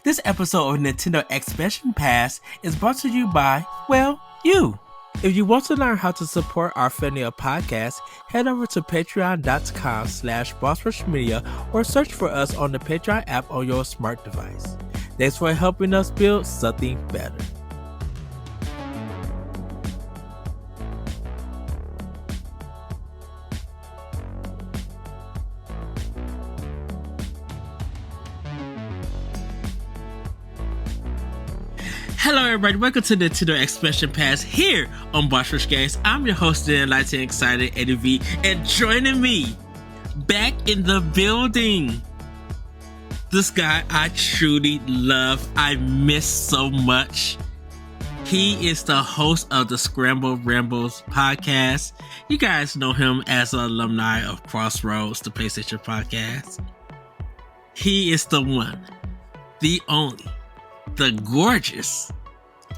This episode of Nintendo Expansion Pass is brought to you by, well, you. If you want to learn how to support our family of podcasts, head over to patreon.com/bossrushmedia or search for us on the Patreon app on your smart device. Thanks for helping us build something better. Hello everybody, welcome to Nintendo Expansion Pass here on Boss Rush Games. I'm your host and enlightened, excited Eddie V, and joining me back in the building, this guy I truly love, I miss so much. He is the host of the Scramble Rambles podcast. You guys know him as an alumni of Crossroads, the PlayStation podcast. He is the one, the only, the gorgeous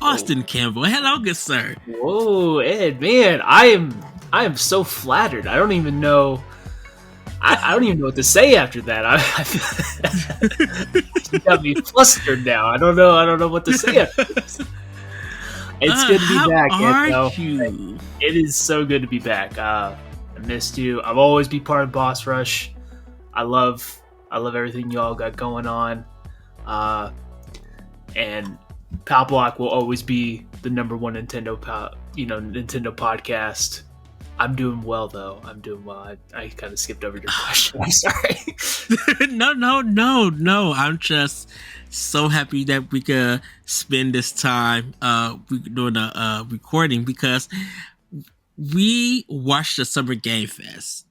Austin Campbell. Hello, good sir. Whoa, Ed, man, I am so flattered. I don't even know. I don't even know what to say after that. You got me flustered now. I don't know what to say after this. It's good to be back, Ed. You? It is so good to be back. I missed you. I'll always be part of Boss Rush. I love everything y'all got going on. And Pal Block will always be the number one Nintendo podcast. I'm doing well, though. I'm doing well. I kind of skipped over your question. I'm sorry. No. I'm just so happy that we could spend this time doing a recording because we watched the Summer Game Fest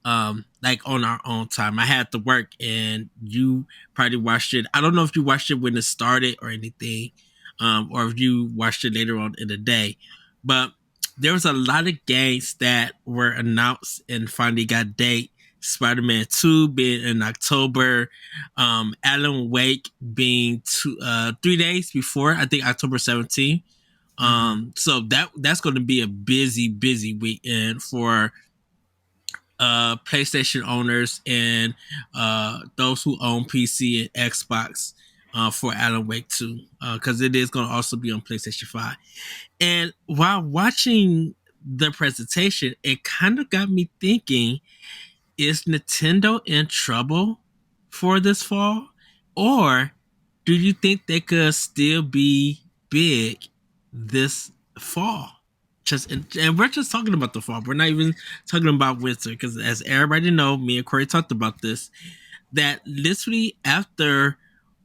like on our own time. I had to work and you probably watched it. I don't know if you watched it when it started or anything, or if you watched it later on in the day, but there was a lot of games that were announced and finally got date. Spider-Man 2 being in October, Alan Wake being 3 days before, I think October 17th. So that's going to be a busy weekend for PlayStation owners and those who own PC and Xbox for Alan Wake 2, because it is going to also be on PlayStation 5. And while watching the presentation, it kind of got me thinking, is Nintendo in trouble for this fall? Or do you think they could still be big this fall? And we're just talking about the fall. We're not even talking about winter, because as everybody know, me and Corey talked about this, that literally after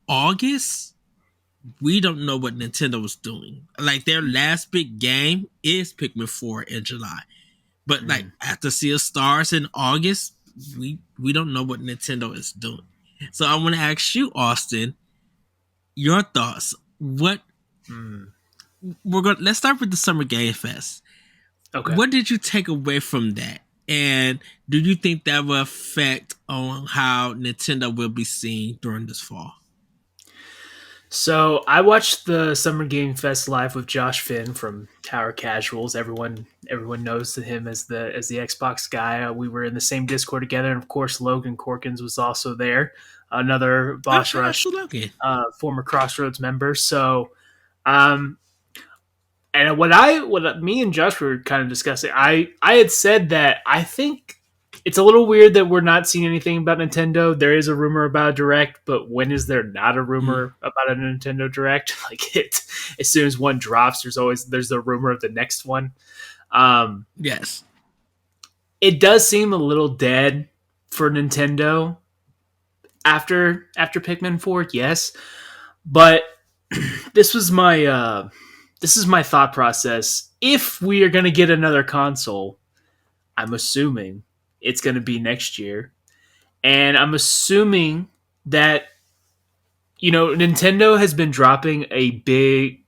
August, we don't know what Nintendo was doing. Like, their last big game is Pikmin 4 in July. But like after Sea of Stars in August, we don't know what Nintendo is doing. So I want to ask you, Austin, your thoughts. Let's start with the Summer Game Fest. Okay. What did you take away from that? And do you think that will affect on how Nintendo will be seen during this fall? So I watched the Summer Game Fest live with Josh Finn from Tower Casuals. Everyone knows him as the Xbox guy. We were in the same Discord together, and of course Logan Corkins was also there, another Boss Rush former Crossroads member. So, and what me and Josh were kind of discussing, I had said that I think it's a little weird that we're not seeing anything about Nintendo. There is a rumor about a Direct, but when is there not a rumor about a Nintendo Direct? Like, as soon as one drops, there's the rumor of the next one. Yes, it does seem a little dead for Nintendo after Pikmin 4. Yes, but this is my thought process. If we are going to get another console, I'm assuming it's going to be next year. And I'm assuming that, Nintendo has been dropping a big,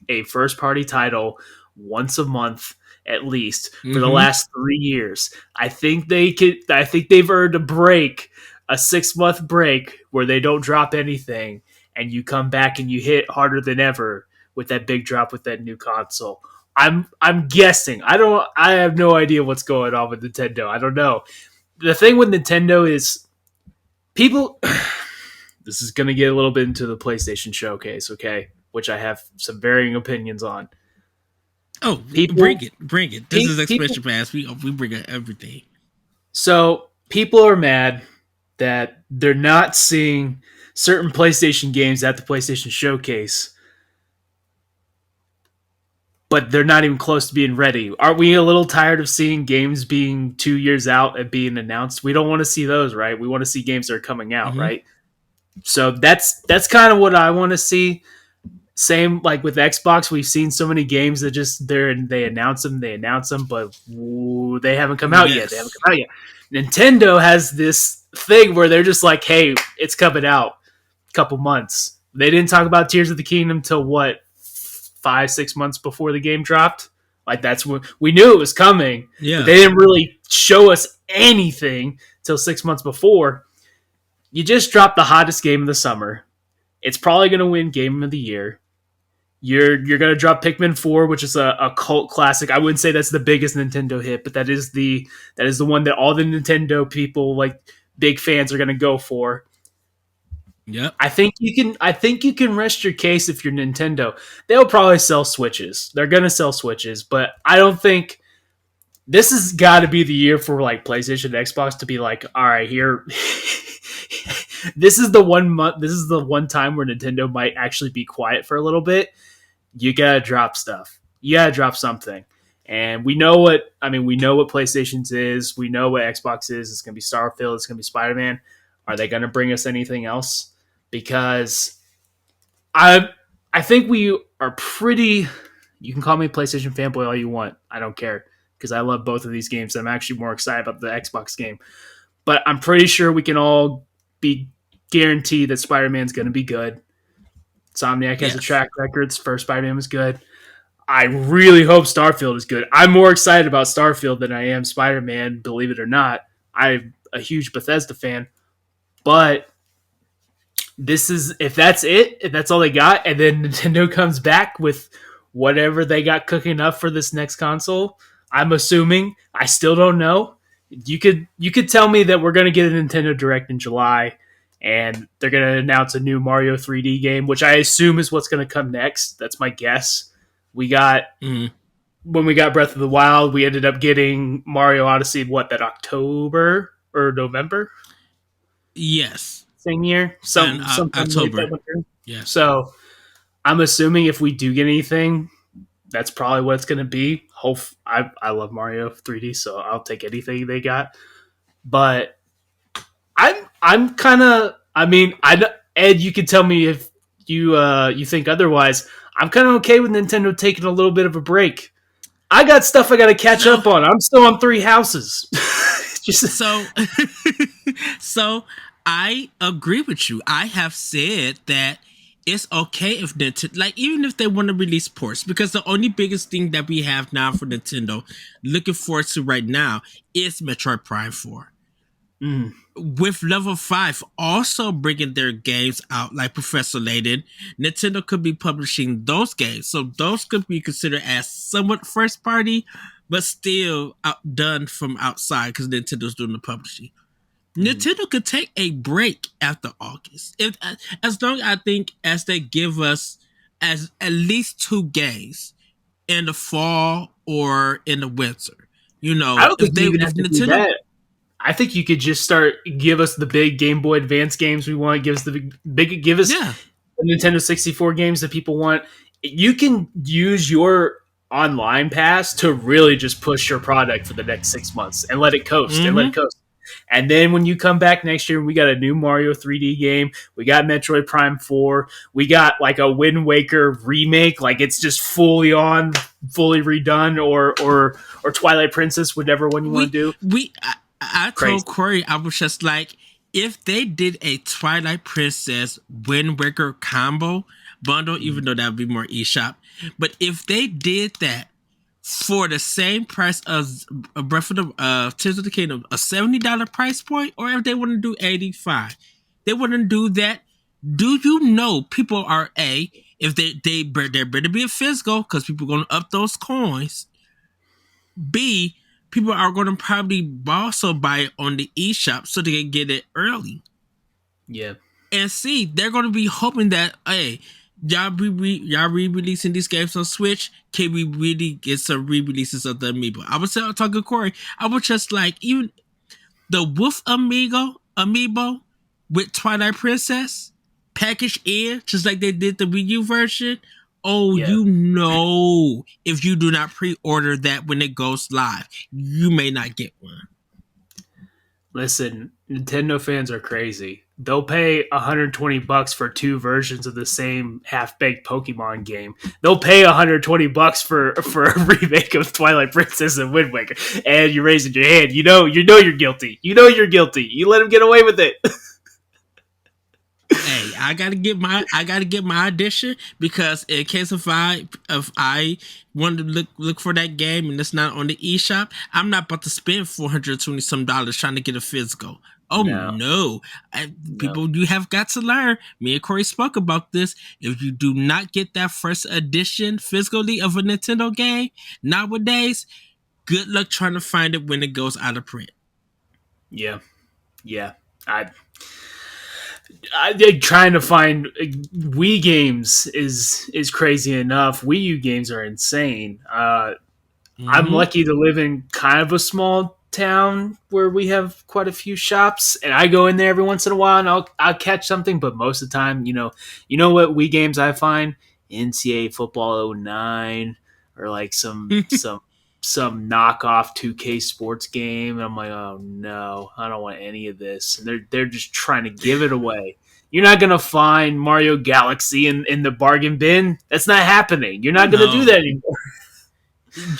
a first party title once a month at least for the last 3 years. I think they've earned a 6-month break where they don't drop anything and you come back and you hit harder than ever with that big drop with that new console. I'm guessing. I have no idea what's going on with Nintendo. I don't know. The thing with Nintendo is people This is going to get a little bit into the PlayStation Showcase, okay? Which I have some varying opinions on. Oh, bring People, it, bring it. This is people. expansion pass. We bring it everything. So people are mad that they're not seeing certain PlayStation games at the PlayStation Showcase, but they're not even close to being ready. Aren't we a little tired of seeing games being 2 years out and being announced? We don't want to see those, right? We want to see games that are coming out, Mm-hmm. right? So that's kind of what I want to see. Same like with Xbox, we've seen so many games that just they announce them, but they haven't come out yet. They haven't Yes. come out yet. Nintendo has this thing where they're just like, "Hey, it's coming out a couple months." They didn't talk about Tears of the Kingdom till what 5-6 months before the game dropped. Like that's when we knew it was coming, but Yeah. they didn't really show us anything till 6 months before. You just dropped the hottest game of the summer. It's probably going to win Game of the Year. You're gonna drop Pikmin 4, which is a cult classic. I wouldn't say that's the biggest Nintendo hit, but that is the one that all the Nintendo people like big fans are gonna go for. Yep. I think you can rest your case if you're Nintendo. They'll probably sell Switches. They're gonna sell Switches, but I don't think this has got to be the year for like PlayStation and Xbox to be like, all right, here. This is the one month. This is the one time where Nintendo might actually be quiet for a little bit. You gotta drop stuff. You gotta drop something. And we know what we know what PlayStation's is. We know what Xbox is. It's gonna be Starfield. It's gonna be Spider Man. Are they gonna bring us anything else? Because I I think we are pretty. You can call me a PlayStation fanboy all you want. I don't care because I love both of these games. I'm actually more excited about the Xbox game. But I'm pretty sure we can all be guaranteed that Spider Man's going to be good. Insomniac has a Yes. track record. First Spider Man was good. I really hope Starfield is good. I'm more excited about Starfield than I am Spider Man, believe it or not. I'm a huge Bethesda fan. But this is if that's it, if that's all they got, and then Nintendo comes back with whatever they got cooking up for this next console. I'm assuming. I still don't know. You could tell me that we're gonna get a Nintendo Direct in July, and they're gonna announce a new Mario 3D game, which I assume is what's gonna come next. That's my guess. We got Mm-hmm. when we got Breath of the Wild, we ended up getting Mario Odyssey. What that October or November? Yes. Same year, And sometime late that October. winter. Yes. So I'm assuming if we do get anything, that's probably what it's going to be. I love Mario 3D, so I'll take anything they got. But I'm kind of Ed, you can tell me if you think otherwise. I'm kind of okay with Nintendo taking a little bit of a break. I got stuff I got to catch So up on. I'm still on Three Houses. Just so so I agree with you. I have said that it's okay if Nintendo, like even if they want to release ports, because the only biggest thing that we have now for Nintendo, looking forward to right now, is Metroid Prime 4. mm, With Level 5 also bringing their games out, like Professor Layton, Nintendo could be publishing those games. So those could be considered as somewhat first party, but still done from outside because Nintendo's doing the publishing. mm. Nintendo could take a break after August, if as long I think as they give us as at least two games in the fall or in the winter. You I know, don't think you even if have to do Nintendo, that. I think you could just start give us the big Game Boy Advance games we want. Give us the give us yeah, the Nintendo 64 games that people want. You can use your online pass to really just push your product for the next 6 months and let it coast and let it mm-hmm, coast. And then when you come back next year, we got a new Mario 3D game. We got Metroid Prime 4. We got like a Wind Waker remake. Like it's just fully on, fully redone, or Twilight Princess, whatever one you want we to do. I told Crazy. Corey, I was just like, if they did a Twilight Princess Wind Waker combo bundle, even though that would be more eShop, but if they did that for the same price as Breath of the Tears of the Kingdom, a $70 price point, or if they want to do 85, they wouldn't do that. Do you know people are if there better be a physical because people are gonna up those coins. B, people are going to probably also buy it on the eShop so they can get it early. Yeah. And see, they're going to be hoping that, hey, y'all re-releasing these games on Switch. Can we really get some re-releases of the amiibo? I was talking to Corey. I was just like, even the Wolf amiibo with Twilight Princess packaged in, just like they did the Wii U version. Oh, Yeah. you know, if you do not pre-order that when it goes live, you may not get one. Listen, Nintendo fans are crazy. They'll pay $120 for two versions of the same half-baked Pokemon game. They'll pay $120 for a remake of Twilight Princess and Wind Waker. And you're raising your hand. You know you're guilty. You know you're guilty. You let them get away with it. Hey, I gotta get my audition, because in case if I want to look for that game and it's not on the eShop, I'm not about to spend $420 trying to get a physical. Oh No, no. no. People, you have got to learn. Me and Corey spoke about this. If you do not get that first edition physically of a Nintendo game nowadays, good luck trying to find it when it goes out of print. Yeah, yeah. I think trying to find Wii games is crazy enough. Wii U games are insane. I'm Mm-hmm. lucky to live in kind of a small town where we have quite a few shops, and I go in there every once in a while and I'll catch something. But most of the time, you know what Wii games I find? NCAA Football '09 or like some knockoff 2K sports game. And I'm like, oh no, I don't want any of this. And they're just trying to give it away. You're not gonna find Mario Galaxy in the bargain bin. That's not happening. You're not gonna do No. that anymore.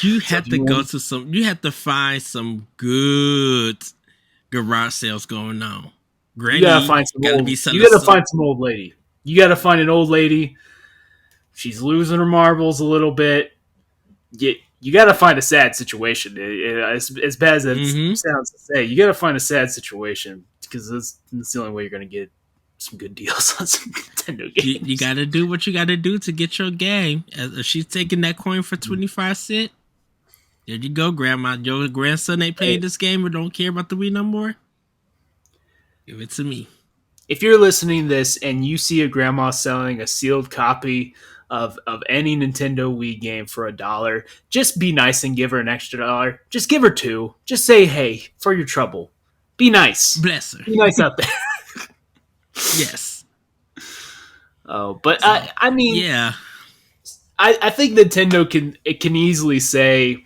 You So if have to you go want, to some. You have to find some good garage sales going on. you gotta Granny find some got to be old. You selling gotta some. find some old lady. You gotta find an old lady. She's losing her marbles a little bit. You got to find a sad situation. As bad as it Mm-hmm. sounds to say, you got to find a sad situation because that's the only way you're going to get some good deals on some Nintendo You games. got to do what you got to do to get your game. If she's taking that coin for 25 cents, there you go, Grandma. Your grandson ain't playing Hey, this game or don't care about the Wii no more. Give it to me. if you're listening to this and you see a grandma selling a sealed copy of any Nintendo Wii game for $1, just be nice and give her an extra dollar. Just give her two. Just say, hey, for your trouble. Be nice. Bless her. Be nice out there. Yes. Oh, but So I mean, yeah. I think Nintendo can easily say.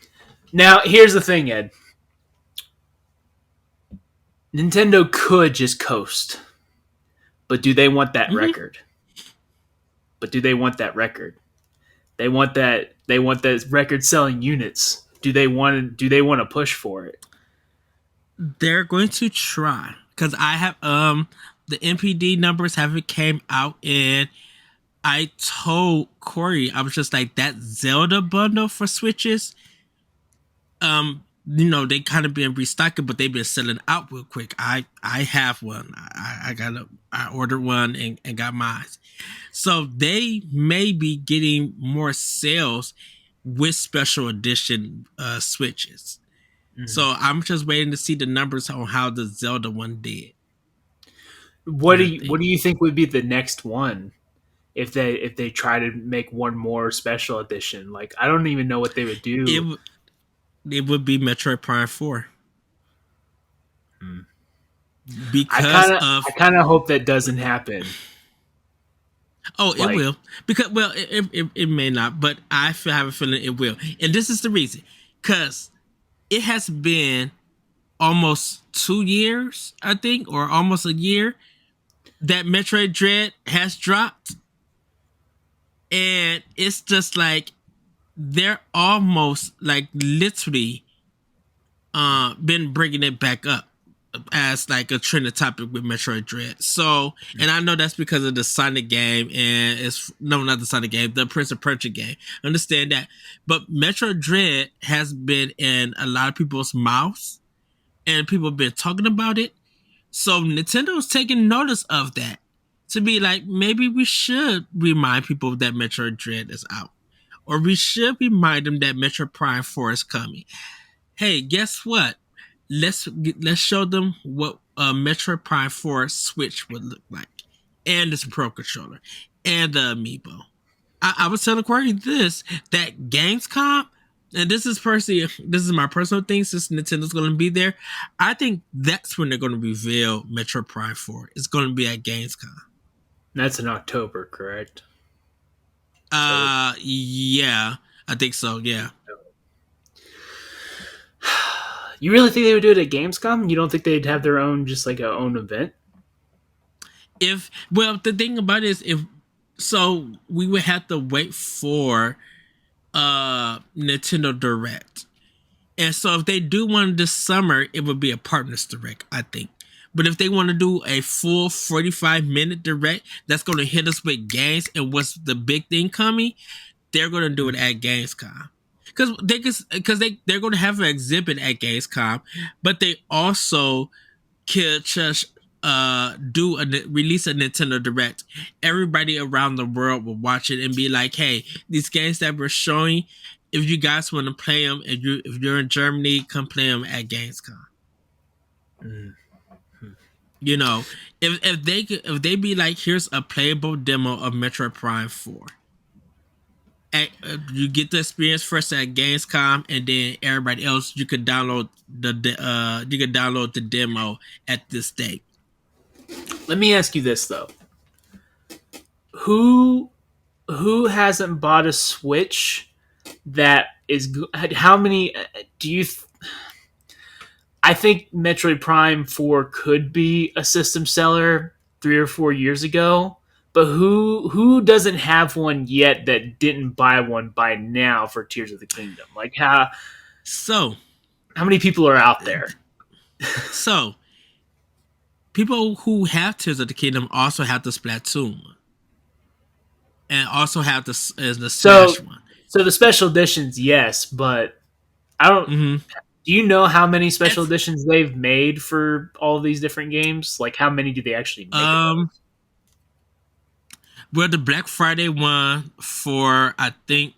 Now, here's the thing, Ed. Nintendo could just coast, but do they want that Mm-hmm. record? But do they want that record? They want that. They want that record selling units. Do they want to push for it? They're going to try, because I have the NPD numbers haven't came out, and I told Corey, I was just like, that Zelda bundle for Switches, they kind of been restocking, but they've been selling out real quick. I have one. I ordered one and got mine. So they may be getting more sales with special edition Switches. Mm-hmm. So I'm just waiting to see the numbers on how the Zelda one did What and do you what everything. do you think would be the next one if they try to make one more special edition? Like I don't even know what they would do. It it would be Metroid Prime 4, Hmm. I because kind of I of kind of hope that doesn't happen. oh, it Like will, because well, it may not, but have a feeling it will, and this is the reason, because it has been almost 2 years, I think, or almost a year that Metroid Dread has dropped, and it's just like they're almost like literally been bringing it back up as like a trending topic with Metroid Dread. So, and I know that's because of the Sonic game, and it's no, not the Sonic game, the Prince of Persia game. Understand that, but Metroid Dread has been in a lot of people's mouths, and people have been talking about it. So Nintendo's taking notice of that, to be like, maybe we should remind people that Metroid Dread is out, or we should remind them that Metroid Prime 4 is coming. Hey, guess what? Let's show them what Metroid Prime 4 Switch would look like. and this Pro Controller and the Amiibo. I was telling Corey this that Gamescom, and this is my personal thing since Nintendo's going to be there. I think that's when they're going to reveal Metro Prime 4. It's going to be at Gamescom. That's in October, correct? Yeah, I think so. Yeah. You really think they would do it at Gamescom? You don't think they'd have their own, just like a own event? If well, the thing about it is if so, we would have to wait for Nintendo Direct. And so if they do one this summer, it would be a partners direct, I think. But if they want to do a full 45-minute direct that's going to hit us with games and what's the big thing coming, they're going to do it at Gamescom. They're going to have an exhibit at Gamescom, but they also could just release a Nintendo Direct. Everybody around the world will watch it and be like, "Hey, these games that we're showing, if you guys want to play them, if you're in Germany, come play them at Gamescom." Mm-hmm. You know, if they be like, "Here's a playable demo of Metroid Prime 4." You get the experience first at Gamescom, and then everybody else you could download the demo at this date. Let me ask you this though: who who hasn't bought a Switch that is how many do you? I think Metroid Prime 4 could be a system seller 3 or 4 years ago, but who doesn't have one yet that didn't buy one by now for Tears of the Kingdom? Like So, how many people are out there? so people who have Tears of the Kingdom also have the Splatoon one, and also have the So Smash one. so the special editions, yes, but I don't. Mm-hmm. Do you know how many And special editions they've made for all of these different games? Like, how many do they actually make of those? um, well, the Black Friday one for I think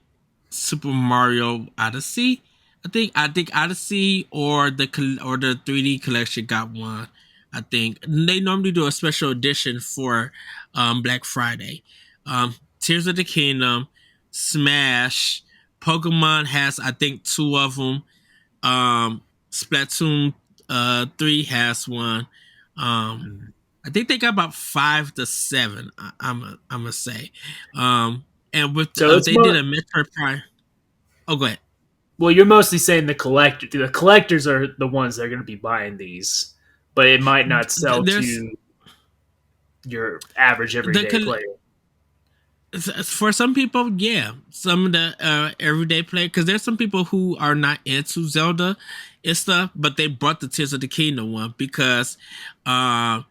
Super Mario Odyssey. I think Odyssey or the 3D collection got one. I think they normally do a special edition for Black Friday. Tears of the Kingdom, Smash, Pokemon has I think two of them. Splatoon 3 has one. Um, Mhm. I think they got about 5 to 7. I'm gonna say. And with So it's they did more. a Metroid Prime. Oh, go ahead. Well, you're mostly saying the collector. The collectors are the ones that are going to be buying these, but it might not sell There's to your average the everyday player. for some people, yeah, some of the everyday play because there's some people who are not into Zelda and stuff, but they bought the Tears of the Kingdom one because uh,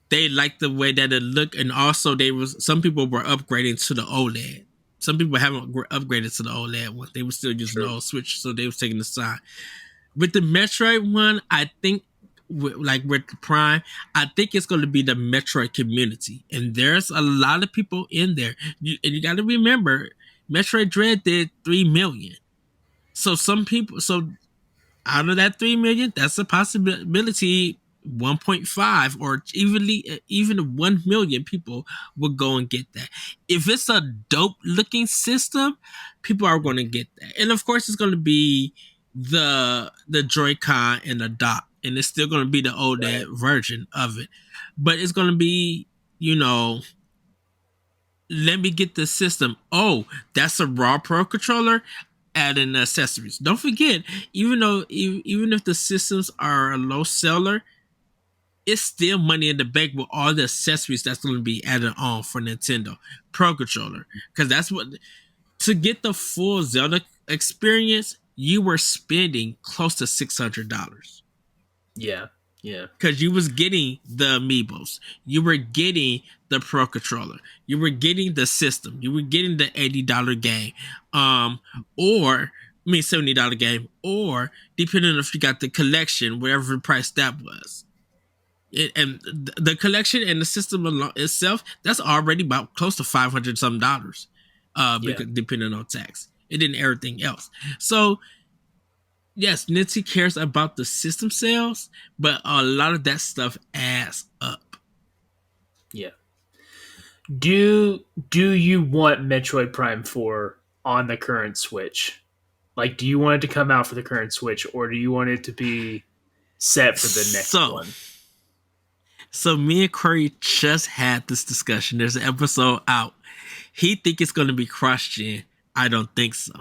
they liked the way that it looked, and also they was some people were upgrading to the OLED. Some people haven't upgraded to the OLED one; they were still using the True. old Switch, so they was taking the side. With the Metroid one, I think like with the Prime, I think it's going to be the Metroid community, and there's a lot of people in there. And you got to remember, Metroid Dread did 3 million. So some people, so out of that 3 million, that's a possibility. 1.5 or even 1 million people will go and get that. If it's a dope looking system, people are going to get that, and of course, it's going to be the Joy-Con and the dock, and it's still going to be the Right. OLED version of it, but it's going to be you know let me get the system. Oh, that's a raw Pro controller. Add in accessories. Don't forget, even if the systems are a low seller, it's still money in the bank with all the accessories that's going to be added on for Nintendo Pro controller. Because that's what to get the full Zelda experience, you were spending close to $600 Yeah. Yeah. because you was getting the amiibos, you were getting the Pro controller, you were getting the system, you were getting the $80 game, or $70 game, or depending on if you got the collection, whatever price that was. And the collection and the system itself, that's already about close to 500 some dollars, Yeah. because depending on tax, and then everything else. So yes, Nipsey cares about the system sales, but a lot of that stuff adds up. Yeah. Do do you want Metroid Prime 4 on the current Switch? Like, do you want it to come out for the current Switch, or do you want it to be set for the next So, one? so me and Corey just had this discussion. There's an episode out. He think it's going to be cross gen. I don't think so.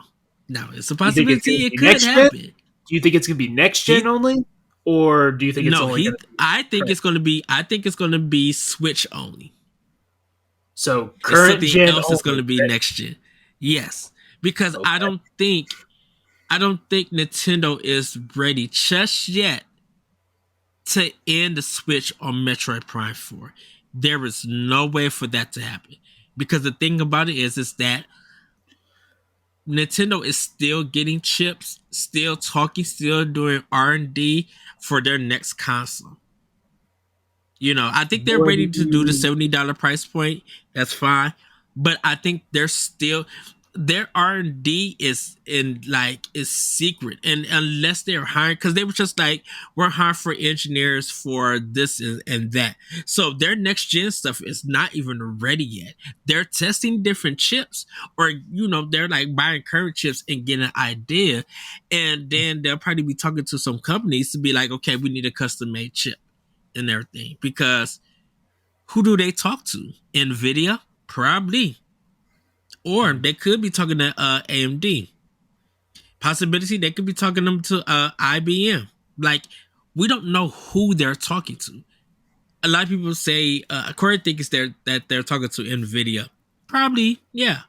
Now, it's a You think it's going possibility to it be could next gen? happen. Do you think it's going to be next gen He only, or do you think it's no, only going he. to be I think current? it's going to be. I think it's going to be Switch only. So It's current something gen else that's going only. to be next gen. Yes, because I Okay. don't think. I don't think Nintendo is ready just yet to end the Switch on Metroid Prime 4. There is no way for that to happen. Because the thing about it is that Nintendo is still getting chips, still talking, still doing R&D for their next console. I think they're What do ready to do the you? $70 price point. That's fine. But I think they're still their R&D is secret. And unless they're hiring, because they were just like, we're hiring for engineers for this and that. So their next gen stuff is not even ready yet. They're testing different chips, or they're like buying current chips and getting an idea. And then they'll probably be talking to some companies to be like, okay, we need a custom made chip and everything, because who do they talk to? Nvidia, probably, or they could be talking to AMD. Possibility they could be talking them to IBM. Like, we don't know who they're talking to. A lot of people say Corey thinks that they're talking to Nvidia. Probably, yeah.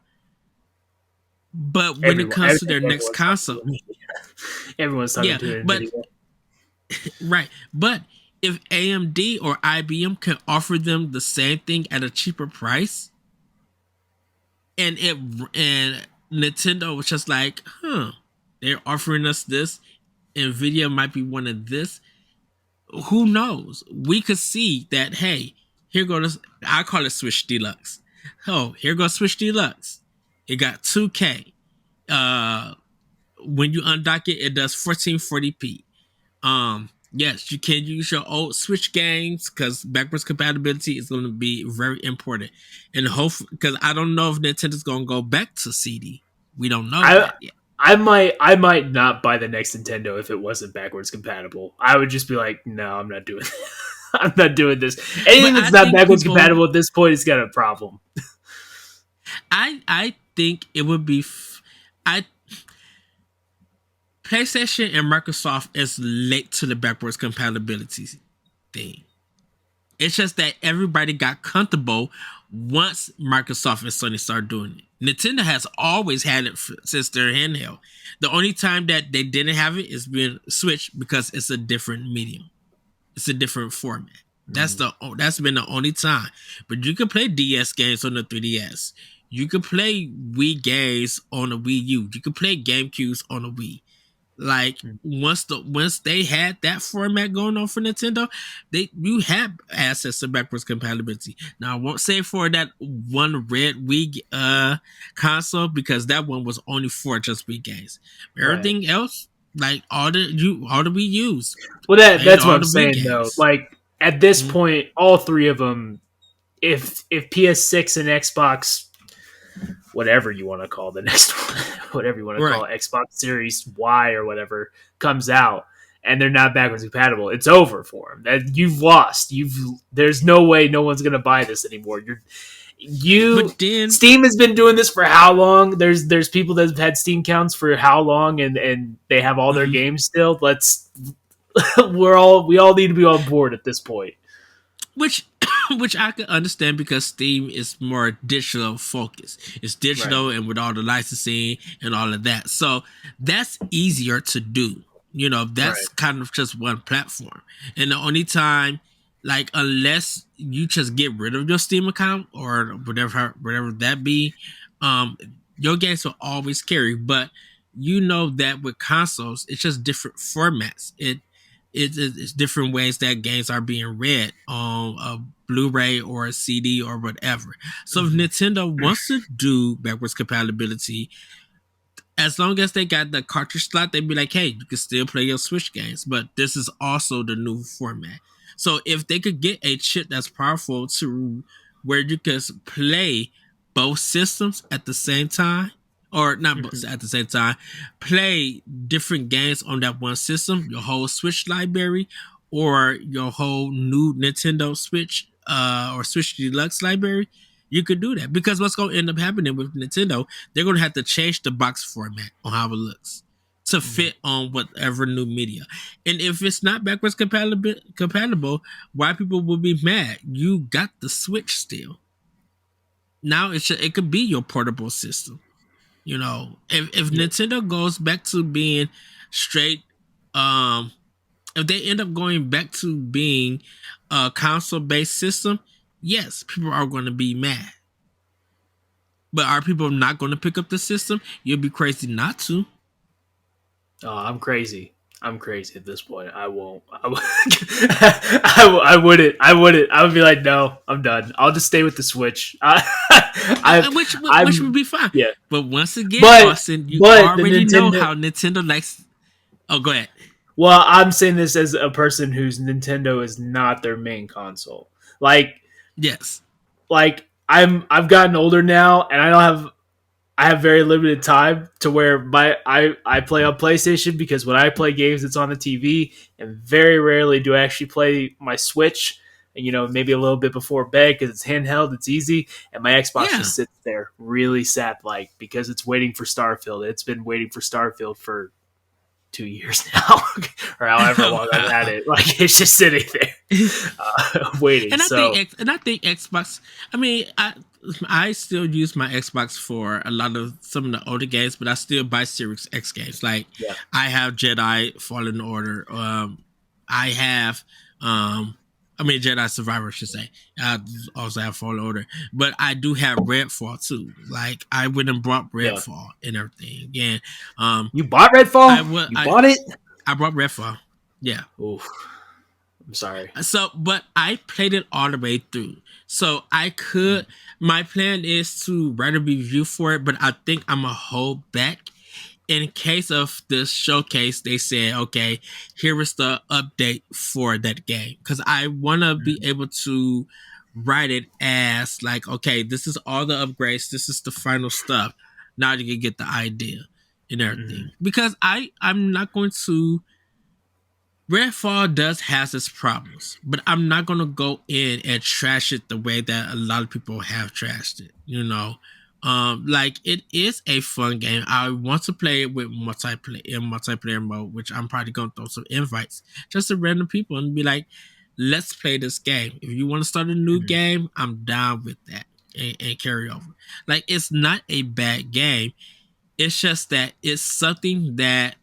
But when it Everyone, I comes to think their next everyone's talking console, to Nvidia. Everyone's talking yeah, to but Nvidia. right, but if AMD or IBM can offer them the same thing at a cheaper price, and Nintendo was just like, they're offering us this. Nvidia might be one of this. Who knows? We could see that. Hey, here goes. I call it Switch Deluxe. Oh, here goes Switch Deluxe. It got 2K. Uh, when you undock it, it does 1440p. Yes, you can use your old Switch games because backwards compatibility is going to be very important. And hope, because I don't know if Nintendo's going to go back to CD. We don't know I that yet. I might not buy the next Nintendo if it wasn't backwards compatible. I would just be like, no, I'm not doing. I'm not doing this. But Anything that's I not think backwards people, compatible at this point has got a problem. I think it would be, I PlayStation and Microsoft is late to the backwards compatibility thing. It's just that everybody got comfortable once Microsoft and Sony started doing it. Nintendo has always had it since their handheld. The only time that they didn't have it is being Switch because it's a different medium. It's a different format. Mm. That's been the only time. But you can play DS games on the 3DS. You can play Wii games on the Wii U. You can play GameCubes on the Wii. Like, once they had that format going on for Nintendo, you have access to backwards compatibility. Now I won't say for that one red Wii console, because that one was only for just Wii games. Right. Everything else, like all the Wii U's Well, played that's what all I'm the Wii saying though. games. Like at this Mhm. point, all three of them, if PS6 and Xbox, whatever you want to call the next one, whatever you want to call Right. it, Xbox Series Y or whatever comes out, and they're not backwards compatible, it's over for them. That you've lost. There's no way no one's gonna buy this anymore. You But then, Steam has been doing this for how long? There's people that have had Steam counts for how long, and they have all their mhm. games still. Let's we all need to be on board at this point. which which I can understand because Steam is more digital focused. It's Right. digital and with all the licensing and all of that. So that's easier to do. That's Right. kind of just one platform. And the only time, like, unless you just get rid of your Steam account or whatever that be, um, your games will always carry. But that with consoles, it's just different formats. It's different ways that games are being read on a Blu-ray or a CD or whatever. So if Mhm. Nintendo wants to do backwards compatibility, as long as they got the cartridge slot, they'd be like, hey, you can still play your Switch games, but this is also the new format. So if they could get a chip that's powerful to where you can play both systems at the same time, or not both at the same time, play different games on that one system, your whole Switch library, or your whole new Nintendo Switch or Switch Deluxe library. You could do that because what's going to end up happening with Nintendo, they're going to have to change the box format on how it looks to fit on whatever new media. And if it's not backwards compatible, why people will be mad? You got the Switch still. Now it could be your portable system. You know, if Nintendo goes back to being straight, if they end up going back to being a console based system, yes, people are going to be mad. But are people not going to pick up the system? You'll be crazy not to. Oh, I'm crazy. I'm crazy at this point. I won't. I wouldn't. I wouldn't. I would be like, no, I'm done. I'll just stay with the Switch. Which would be fine. Yeah. But once again, Austin, you already know how Nintendo likes. Oh, go ahead. Well, I'm saying this as a person whose Nintendo is not their main console. Like, yes, like I've gotten older now, and I have very limited time to where I play on PlayStation because when I play games, it's on the TV, and very rarely do I actually play my Switch. You know, maybe a little bit before bed because it's handheld, it's easy, and my Xbox just sits there really sad, like because it's waiting for Starfield. It's been waiting for Starfield for 2 years now, or however long I've had it. Like it's just sitting there waiting. And I think Xbox. I mean, I still use my Xbox for a lot of some of the older games, but I still buy Series X games. Like I have Jedi Fallen Order. I have Jedi Survivor, I should say. I also have Fallen Order, but I do have Redfall too. Like I went and brought Redfall and everything. And you bought Redfall? You bought it? I brought Redfall. Yeah. Oof. I'm sorry. So, but I played it all the way through. So I could. My plan is to write a review for it, but I think I'm gonna hold back. In case of this showcase, they said, okay, here is the update for that game. Because I want to be able to write it as like, okay, this is all the upgrades. This is the final stuff. Now you can get the idea and everything. Because I'm not going to... Redfall does has its problems, but I'm not going to go in and trash it the way that a lot of people have trashed it, you know? Like it is a fun game. I want to play it with multiplayer mode, which I'm probably gonna throw some invites just to random people and be like, let's play this game. If you want to start a new game, I'm down with that and carry over. Like it's not a bad game. It's just that it's something that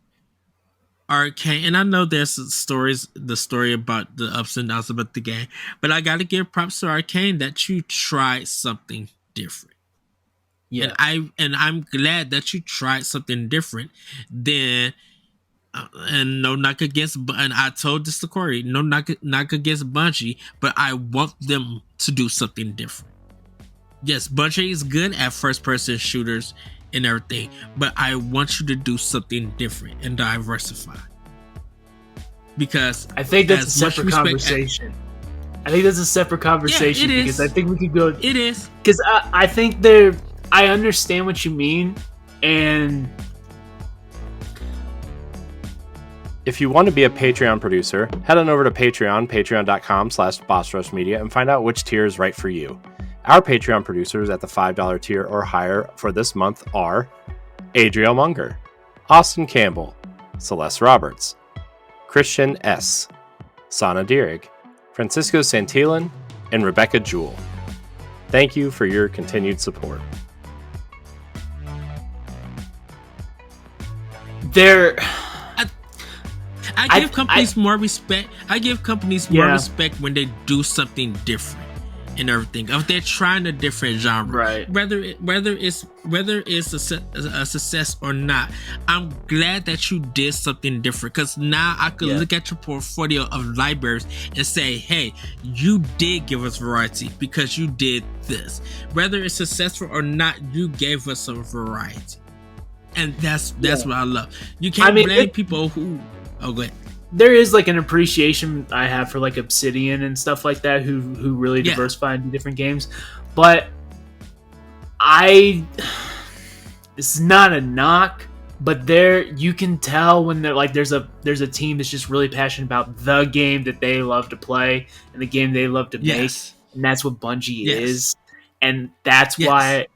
Arcane, and I know there's the story about the ups and downs about the game, but I gotta give props to Arcane that you tried something different. Yeah, and I'm glad that you tried something different than and no knock against, and I told this to Corey, no knock against Bungie, but I want them to do something different. Yes, Bungie is good at first person shooters and everything, but I want you to do something different and diversify. Because I think that's a separate conversation. I think that's a separate conversation because I think we could go. It is because I think there. I understand what you mean, and if you want to be a Patreon producer, head on over to patreon.com/bossrushmedia and find out which tier is right for you. Our Patreon producers at the $5 tier or higher for this month are Adriel Munger, Austin Campbell, Celeste Roberts, Christian S., Sana Dierig, Francisco Santillan, and Rebecca Jewell. Thank you for your continued support. I give companies more respect. I give companies more respect when they do something different and everything. If they're trying a different genre, right? Whether it's a success or not, I'm glad that you did something different because now I could look at your portfolio of libraries and say, hey, you did give us variety because you did this. Whether it's successful or not, you gave us some variety. And that's what I love. You can't blame people who... Oh, go ahead. there is like an appreciation I have for like Obsidian and stuff like that, who really Yeah. diversify into different games. But I, it's not a knock, but there you can tell when they're like there's a team that's just really passionate about the game that they love to play and the game they love to make, Yes. and that's what Bungie Yes. is, and that's Yes. why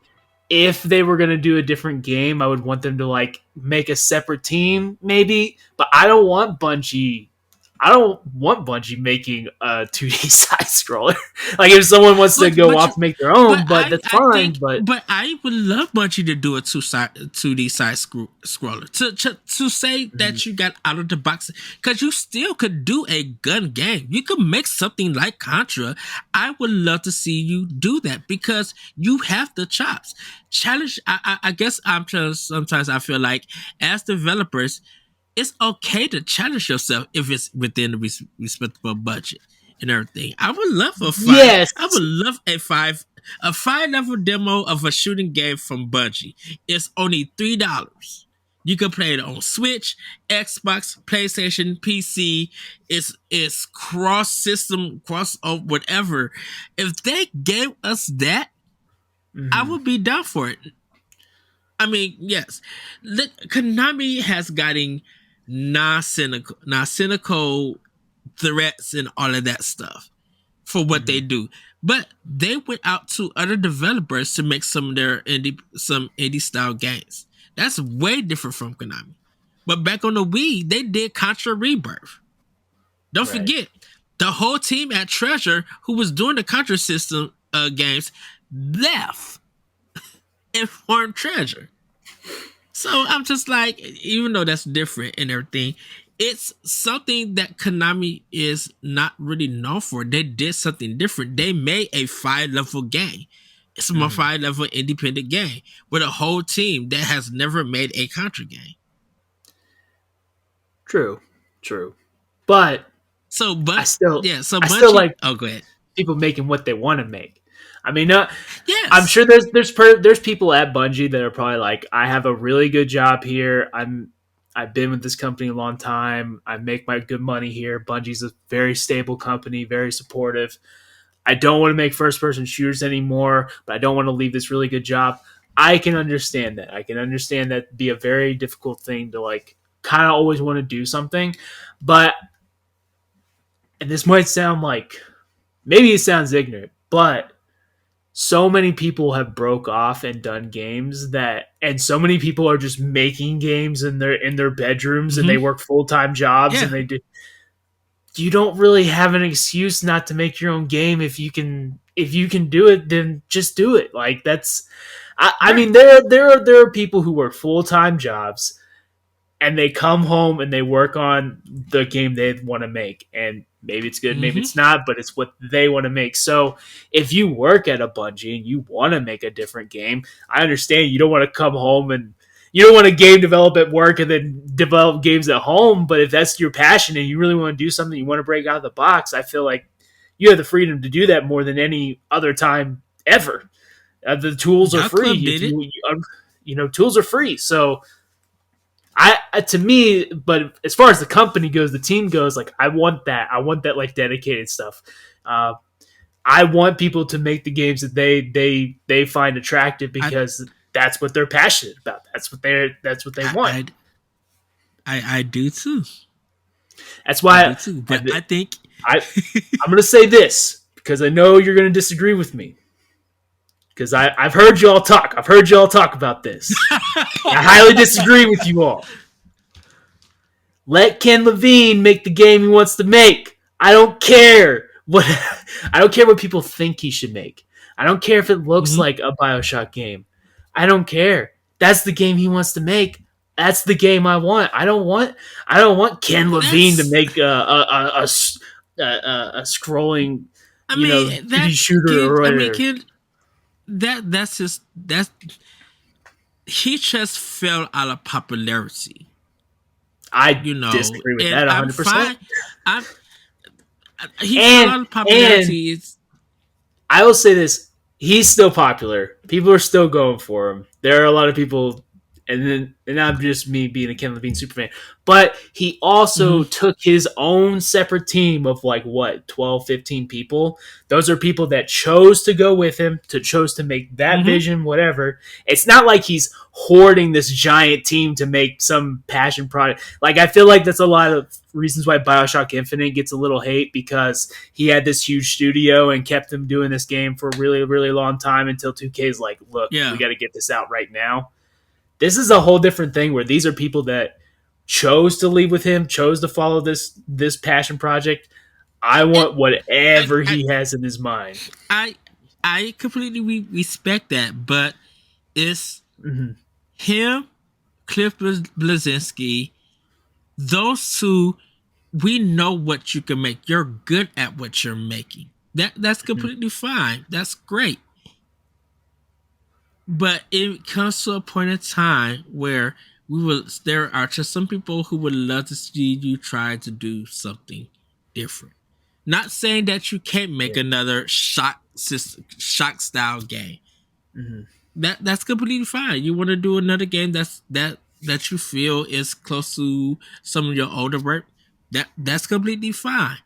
if they were going to do a different game, I would want them to like make a separate team, maybe. But I don't want Bungie. I don't want Bungie making a 2D side scroller. Like if someone wants to go off and make their own, but that's fine. But I would love Bungie to do a 2D side scroller to say that you got out of the box, because you still could do a gun game. You could make something like Contra. I would love to see you do that because you have the chops. Challenge. I guess I'm just sometimes I feel like as developers, it's okay to challenge yourself if it's within the respectable budget and everything. I would love a five. Yes. I would love a five level demo of a shooting game from Bungie. It's only $3. You can play it on Switch, Xbox, PlayStation, PC. It's cross system, cross whatever. If they gave us that, I would be down for it. I mean, yes, Konami has gotten non-cynical threats and all of that stuff for what they do, but they went out to other developers to make some of their indie style games. That's way different from Konami. But back on the Wii, they did Contra Rebirth. Don't forget, the whole team at Treasure who was doing the Contra system games left and formed Treasure. So I'm just like, even though that's different and everything, it's something that Konami is not really known for. They did something different. They made a 5-level game. It's a 5-level independent game with a whole team that has never made a Contra game. True. But I still like go ahead. people making what they want to make. I mean, yes. I'm sure there's people at Bungie that are probably like, I have a really good job here. I've been with this company a long time. I make my good money here. Bungie's a very stable company, very supportive. I don't want to make first person shooters anymore, but I don't want to leave this really good job. I can understand that. I can understand that be a very difficult thing to like kind of always want to do something, but and this might sound like maybe it sounds ignorant, but so many people have broke off and done games and so many people are just making games in their bedrooms and they work full-time jobs and they do. You don't really have an excuse not to make your own game. If you can do it, then just do it. Like that's, I mean, there are people who work full-time jobs and they come home and they work on the game they want to make, and maybe it's good, maybe it's not, but it's what they want to make. So if you work at a Bungie and you want to make a different game, I understand you don't want to come home and you don't want to game develop at work and then develop games at home. But if that's your passion and you really want to do something, you want to break out of the box, I feel like you have the freedom to do that more than any other time ever. The tools are free. Tools are free. So to me, but as far as the company goes, the team goes, like I want that like dedicated stuff. I want people to make the games that they find attractive because that's what they're passionate about. That's what they want. I do too. That's why I do too. But I think I'm going to say this because I know you're going to disagree with me. Because I've heard you all talk. I've heard you all talk about this. I highly disagree with you all. Let Ken Levine make the game he wants to make. I don't care what people think he should make. I don't care if it looks like a BioShock game. I don't care. That's the game he wants to make. That's the game I want. I don't want Ken Levine to make a scrolling, 3D shooter or whatever. He just fell out of popularity. I disagree with that 100%. He fell out of popularity. I will say this: he's still popular. People are still going for him. There are a lot of people and I'm just me being a Ken Levine super fan. But he also Mhm. took his own separate team of like what 12, 15 people. Those are people that chose to go with him, to chose to make that Mhm. vision, whatever. It's not like he's hoarding this giant team to make some passion product. Like I feel like that's a lot of reasons why BioShock Infinite gets a little hate, because he had this huge studio and kept them doing this game for a really, really long time until 2K's like, look, we Yeah. got to get this out right now. This is a whole different thing where these are people that chose to leave with him, chose to follow this passion project. I And want I whatever I he has in his mind. I, I completely respect that, but it's Mhm. him, Cliff Blazinski, those two. We know what you can make. You're good at what you're making. That's completely fine. That's great. But it comes to a point in time where there are just some people who would love to see you try to do something different. Not saying that you can't make Yeah. another shock style game. Mhm. That's completely fine. You want to do another game that you feel is close to some of your older work. That's completely fine.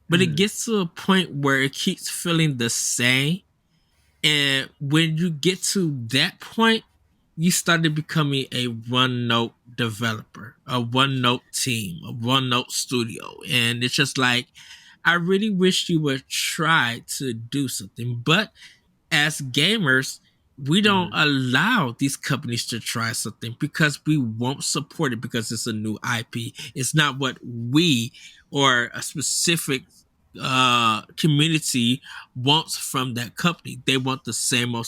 But it Mhm. gets to a point where it keeps feeling the same. And when you get to that point, you started becoming a one note developer, a one note team, a one note studio. And it's just like, I really wish you would try to do something. But as gamers, we don't Mhm. allow these companies to try something because we won't support it because it's a new IP. It's not what we or a specific community wants from that company. They want the same old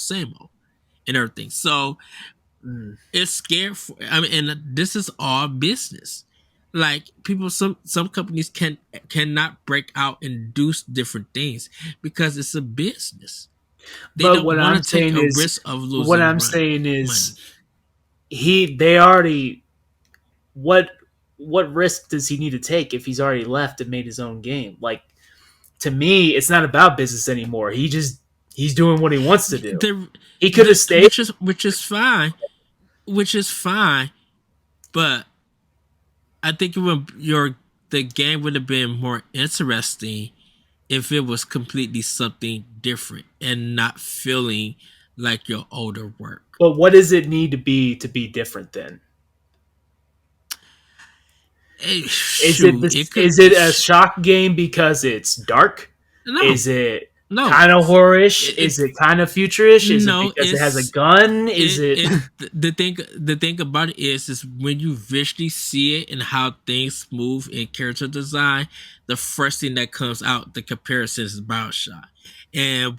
and everything. So Mhm. it's scared for, I mean, and this is all business. Like people, some companies cannot break out and do different things because it's a business. They But don't want to take a risk of what losing I'm saying is money. they already what risk does he need to take if he's already left and made his own game? Like, to me, it's not about business anymore. He's doing what he wants to do. The He could have stayed. which is fine, which is fine, but I think the game would have been more interesting if it was completely something different and not feeling like your older work. But what does it need to be different then? Shoot, it could. Is it a shock game because it's dark? No, Is it no. kind of horror-ish? It Is it kind of future-ish? Is it no. because it has a gun? Is it The thing about it is when you visually see it and how things move in character design, the first thing that comes out the comparison is BioShock. And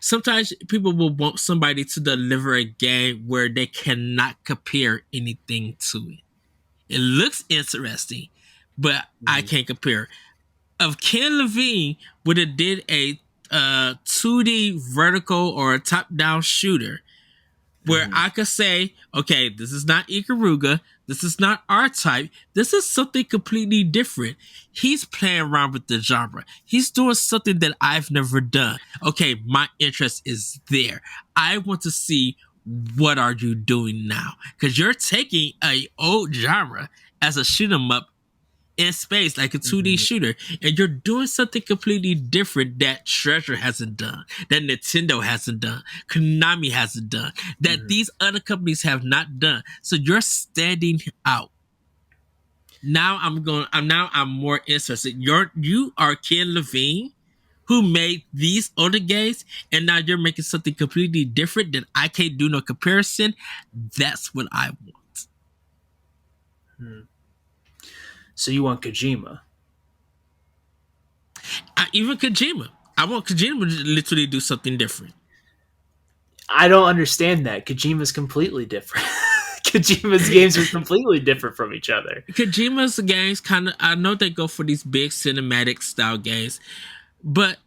sometimes people will want somebody to deliver a game where they cannot compare anything to it. It looks interesting, but I can't compare. If Ken Levine would have did a 2D vertical or a top-down shooter where I could say, okay, this is not Ikaruga, this is not R-Type, this is something completely different. He's playing around with the genre. He's doing something that I've never done. Okay, my interest is there. I want to see what are you doing now, because you're taking a old genre as a shoot 'em up in space, like a 2D shooter, and you're doing something completely different that Treasure hasn't done, that Nintendo hasn't done, Konami hasn't done, that these other companies have not done. So you're standing out. I'm more interested. You are Ken Levine, who made these other games, and now you're making something completely different that I can't do no comparison. That's what I want. so you want Kojima? Even Kojima. I want Kojima to literally do something different. I don't understand that. Kojima's completely different. Kojima's games are completely different from each other. Kojima's games I know they go for these big cinematic style games, but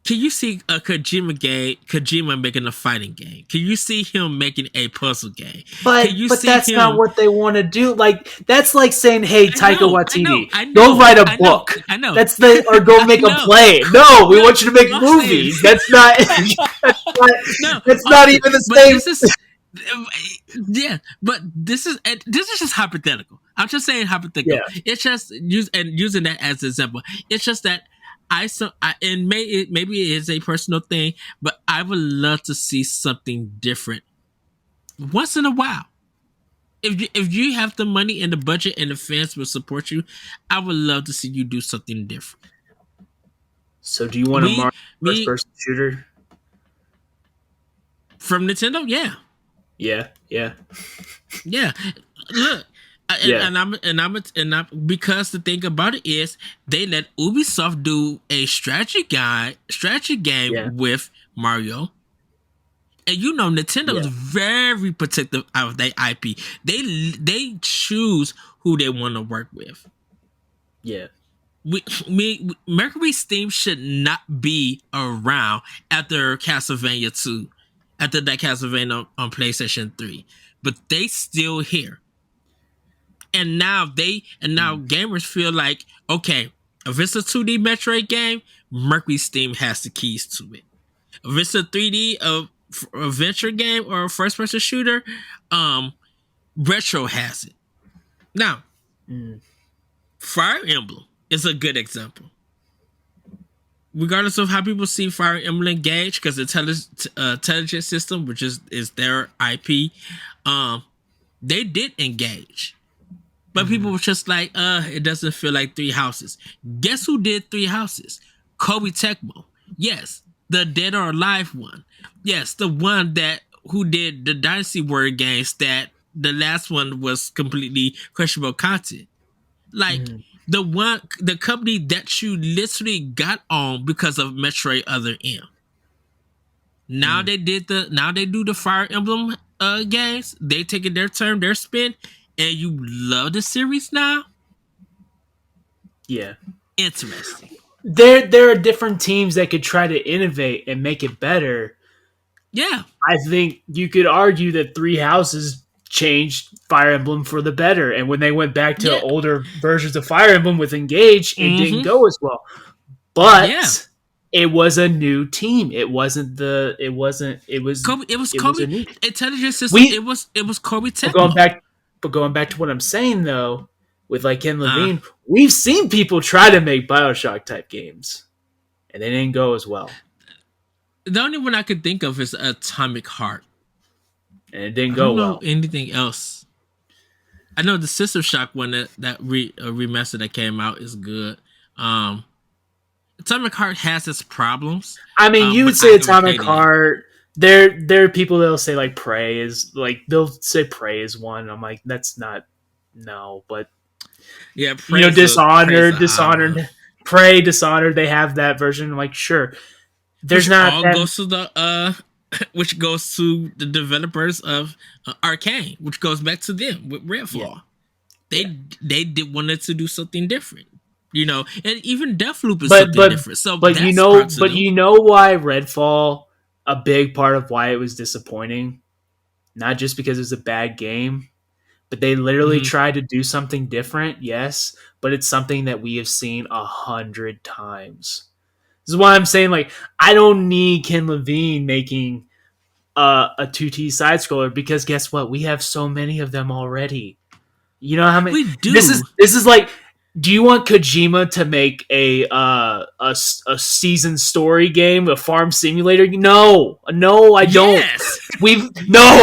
can you see a Kojima making a fighting game? Can you see him making a puzzle game? But Can you but see that's him? not what they want to do. Like, that's like saying, "Hey, Taika Waititi, I know, go write a I know, book." I know. That's or go make a No. play. No, we want you to make Austin. movies. That's not. No, That's not Austin, even the but same. Yeah, but this is just hypothetical. I'm just saying hypothetical. Yeah. It's just using that as an example. It's just that and maybe it is a personal thing, but I would love to see something different once in a while. If you have the money and the budget and the fans will support you, I would love to see you do something different. So do you want a Me Mario first me person shooter? from Nintendo, yeah. Yeah, yeah, Yeah, look, yeah, because the thing about it is they let Ubisoft do a strategy game yeah. with Mario, and Nintendo is Yeah. very protective of their IP. They choose who they want to work with. Yeah. Mercury Steam should not be around after Castlevania 2, after that Castlevania on PlayStation 3, but they still here. And now gamers feel like, okay, if it's a 2D Metroid game, Mercury Steam has the keys to it. If it's a 3D adventure game or a first person shooter, Retro has it. Now, Mm. Fire Emblem is a good example. Regardless of how people see Fire Emblem Engage, because the intelligence system, which is their IP, they did engage. But people were just like, it doesn't feel like Three Houses. Guess who did Three Houses? Kobe Tecmo. Yes, the Dead or Alive one. Yes, the one who did the Dynasty Word games that the last one was completely questionable content. Like the company that you literally got on because of Metroid Other M. Now they do the Fire Emblem games. They taking their turn, their spin, and you love the series now. Yeah. Interesting. There are different teams that could try to innovate and make it better. Yeah. I think you could argue that Three Houses changed Fire Emblem for the better, and when they went back to older versions of Fire Emblem with Engage, it didn't go as well. But it was a new team. It was Kobe. It was Kobe. a new Intelligence system. It was Kobe Tecmo. But going back to what I'm saying though, with like Ken Levine, we've seen people try to make BioShock type games, and they didn't go as well. The only one I could think of is Atomic Heart, and it didn't go well. Anything else? I know the System Shock one remaster that came out is good. Atomic Heart has its problems. I mean, you would say Atomic Heart. There are people that'll say like Prey is like they'll say Prey is one. I'm like that's not but yeah, Dishonored, Prey, Dishonored. They have that version. I'm like sure, there's goes to the which goes to the developers of Arcane, which goes back to them with Redfall. Yeah. They wanted to do something different. And even Deathloop is something different. So, but you know why Redfall, a big part of why it was disappointing, not just because it was a bad game, but they literally tried to do something different. Yes, but it's something that we have seen 100 times. This is why I'm saying like I don't need Ken Levine making a 2D side scroller because guess what? We have so many of them already. You know how many? We do. This is like. Do you want Kojima to make a season story game, a farm simulator? No, I don't. Yes. We got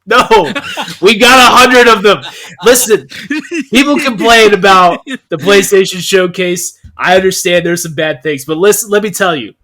100 of them. Listen, people complain about the PlayStation Showcase. I understand there's some bad things, but let me tell you.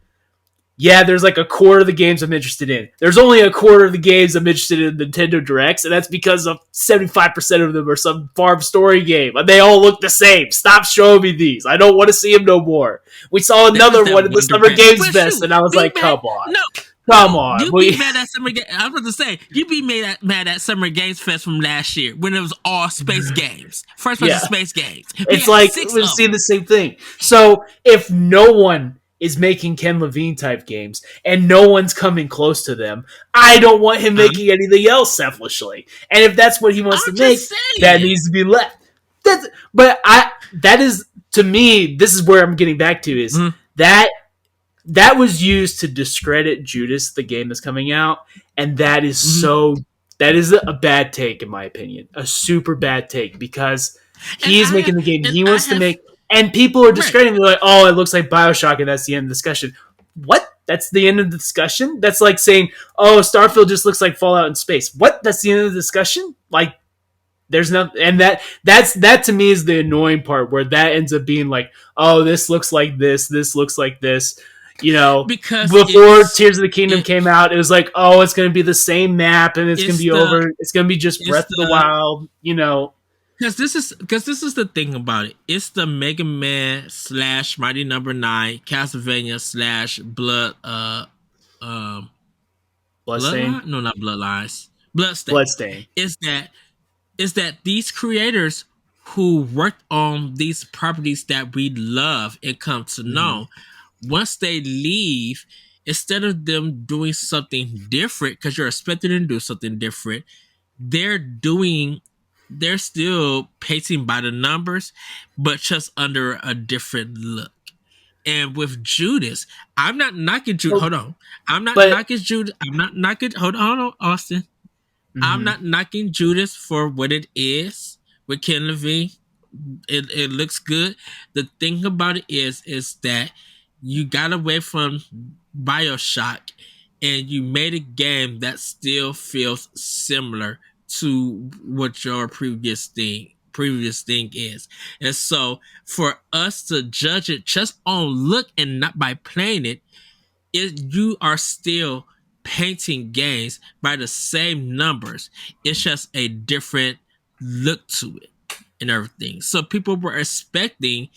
Yeah, there's like a quarter of the games I'm interested in. There's only a quarter of the games I'm interested in Nintendo Directs, and that's because of 75% of them are some farm story game. And they all look the same. Stop showing me these. I don't want to see them no more. We saw another one at the Summer Games Fest, and I was like, come on. No. Come on. You be mad at Summer Games. I was about to say, you be mad at Summer Games Fest from last year when it was all space games. First person space games. It's like, we've seen the same thing. So, if no one is making Ken Levine type games, and no one's coming close to them, I don't want him making anything else selfishly. And if that's what he wants to make, that needs to be left. That is, to me, this is where I'm getting back to, is that was used to discredit Judas, the game that's coming out, and that is so That is a bad take, in my opinion. A super bad take, because And he is I making have, the game and he I wants to have, make, and people are right. discrediting. They're like, "Oh, it looks like Bioshock," and that's the end of the discussion. What? That's the end of the discussion? That's like saying, "Oh, Starfield just looks like Fallout in space." What? That's the end of the discussion? Like, there's no, and that to me is the annoying part, where that ends up being like, "Oh, this looks like this looks like this." You know, Because before Tears of the Kingdom it came out, it was like, "Oh, it's going to be the same map, and it's going to it's be the over. It's going to be just it's Breath of the the Wild." You know, because this is the thing about it. It's the Mega Man slash Mighty Number Nine Castlevania slash um Bloodstain, Bloodline? No, not Bloodlines. Bloodstain. Bloodstain. Is that these creators who worked on these properties that we love and come to Mm-hmm. know, once they leave, instead of them doing something different, because you're expecting them to do something different, they're doing they're still pacing by the numbers, but just under a different look. And with Judas, I'm not knocking Judas. But, Hold on. I'm not but knocking Judas. I'm not knocking. Hold on, Austin. I'm mm-hmm. not knocking Judas for what it is with Ken Levine. It looks good. The thing about it is that you got away from Bioshock and you made a game that still feels similar to what your previous thing is. And so for us to judge it just on look and not by playing it, you are still painting games by the same numbers. It's just a different look to it and everything. So people were expecting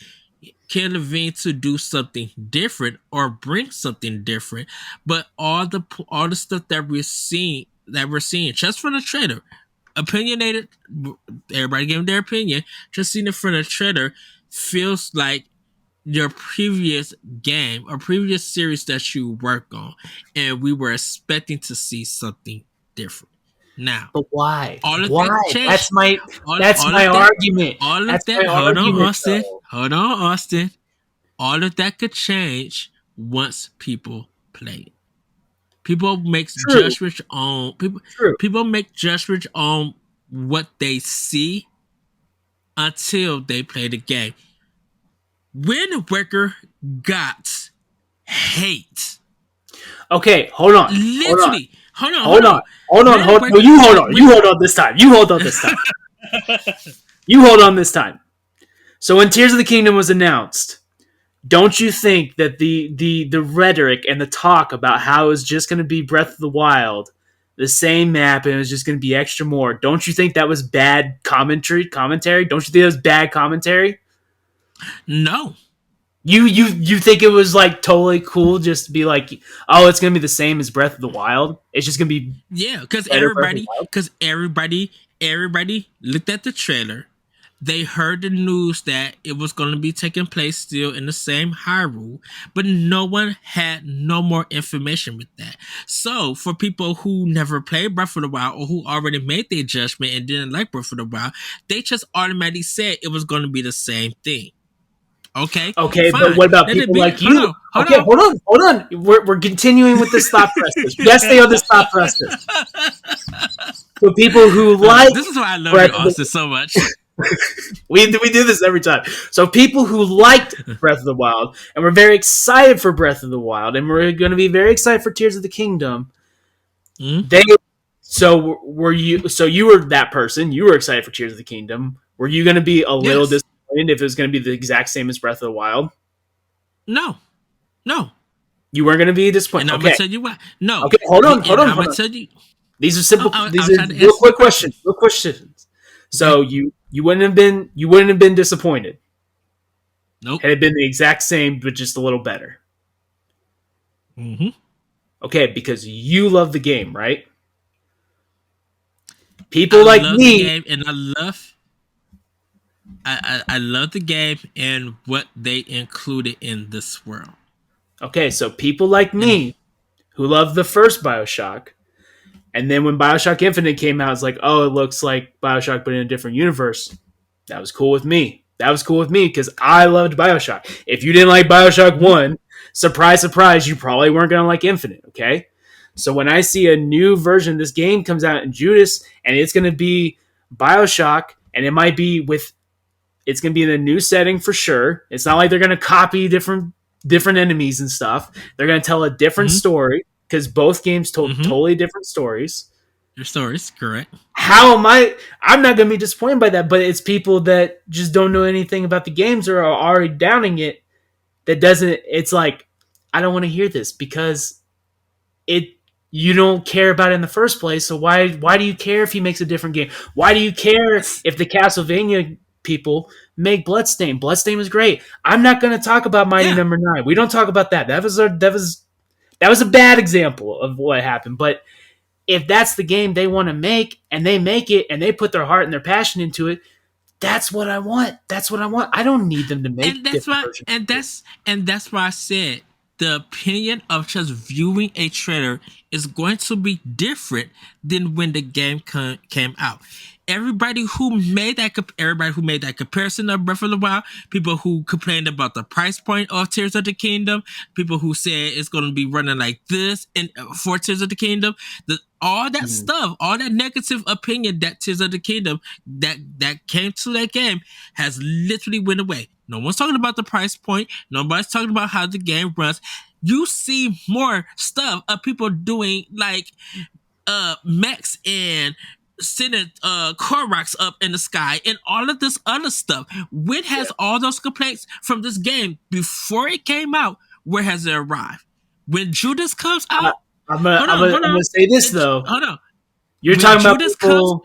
Ken Levine to do something different or bring something different, but all the stuff that we're seeing just from the trailer, opinionated, everybody gave their opinion. Just seeing it from the trailer feels like your previous game or previous series that you work on, and we were expecting to see something different. Now, But why? all of Why? that changed. That's All my of that, argument. all of That's that. my argument, though. Hold on, Austin. All of that could change once people play it. People make True. judgments on people. True. People make judgments on what they see until they play the game. Wind Waker got hate. Okay, hold on. Literally. Hold on. Hold on. No, you hold on. You hold on this time. You hold on this time. So when Tears of the Kingdom was announced, don't you think that the rhetoric and the talk about how it was just going to be Breath of the Wild, the same map, and it was just going to be extra more, don't you think that was bad commentary? Don't you think it was bad commentary? No. You think it was like totally cool just to be like, oh, it's gonna be the same as Breath of the Wild? It's just gonna be Because better Breath of the Wild? everybody looked at the trailer. They heard the news that it was going to be taking place still in the same Hyrule, but no one had no more information with that. So for people who never played Breath of the Wild or who already made their judgment and didn't like Breath of the Wild, they just automatically said it was going to be the same thing. Okay, Okay, fine. but what about Let it people be. like you? Hold Okay, on. hold on. We're continuing with this thought process. Yes, they are the thought process. So people who like This is why I love Breath you, of the- Austin, so much. we do this every time. So people who liked Breath of the Wild and were very excited for Breath of the Wild and we're going to be very excited for Tears of the Kingdom. Mm-hmm. So you were that person. You were excited for Tears of the Kingdom. Were you going to be a little Yes. disappointed if it was going to be the exact same as Breath of the Wild? No. You weren't going to be disappointed. And I'm Okay. gonna tell you why. No. Okay, hold on. I'm gonna tell you. These are simple. I was These trying are to real answer quick the question. questions. Real questions. So you wouldn't have been disappointed Nope. had it been the exact same but just a little better. Mm-hmm. Okay, because you love the game, right? People like love me. the game, and I love the game and what they included in this world. Okay, so people like me who love the first BioShock, and then when BioShock Infinite came out, it's like, oh, it looks like BioShock but in a different universe. That was cool with me. Because I loved BioShock. If you didn't like BioShock 1, surprise, surprise, you probably weren't going to like Infinite, okay? So when I see a new version of this game comes out in Judas, and it's going to be BioShock, and it might be with, it's going to be in a new setting for sure. It's not like they're going to copy different enemies and stuff. They're going to tell a different story because both games told totally different stories. Your stories, correct. How am I? I'm not going to be disappointed by that, but it's people that just don't know anything about the games or are already downing it. That doesn't. It's like, I don't want to hear this because you don't care about it in the first place. So why do you care if he makes a different game? Why do you care if the Castlevania people make Bloodstain? Bloodstain was great. I'm not going to talk about Mighty Number 9. We don't talk about that. That was a bad example of what happened. But if that's the game they want to make and they make it and they put their heart and their passion into it, that's what I want. That's what I want. I don't need them to make. And that's why. And that's why I said the opinion of just viewing a trailer is going to be different than when the game came out. Everybody who made that comparison of Breath of the Wild, people who complained about the price point of Tears of the Kingdom, people who said it's going to be running like this in for Tears of the Kingdom, all that stuff, all that negative opinion that Tears of the Kingdom that came to that game has literally went away. No one's talking about the price point. Nobody's talking about how the game runs. You see more stuff of people doing like mechs and sending Koroks up in the sky and all of this other stuff. When has all those complaints from this game before it came out? Where has it arrived? When Judas comes out, I'm gonna say this though. Hold on. You're talking about people.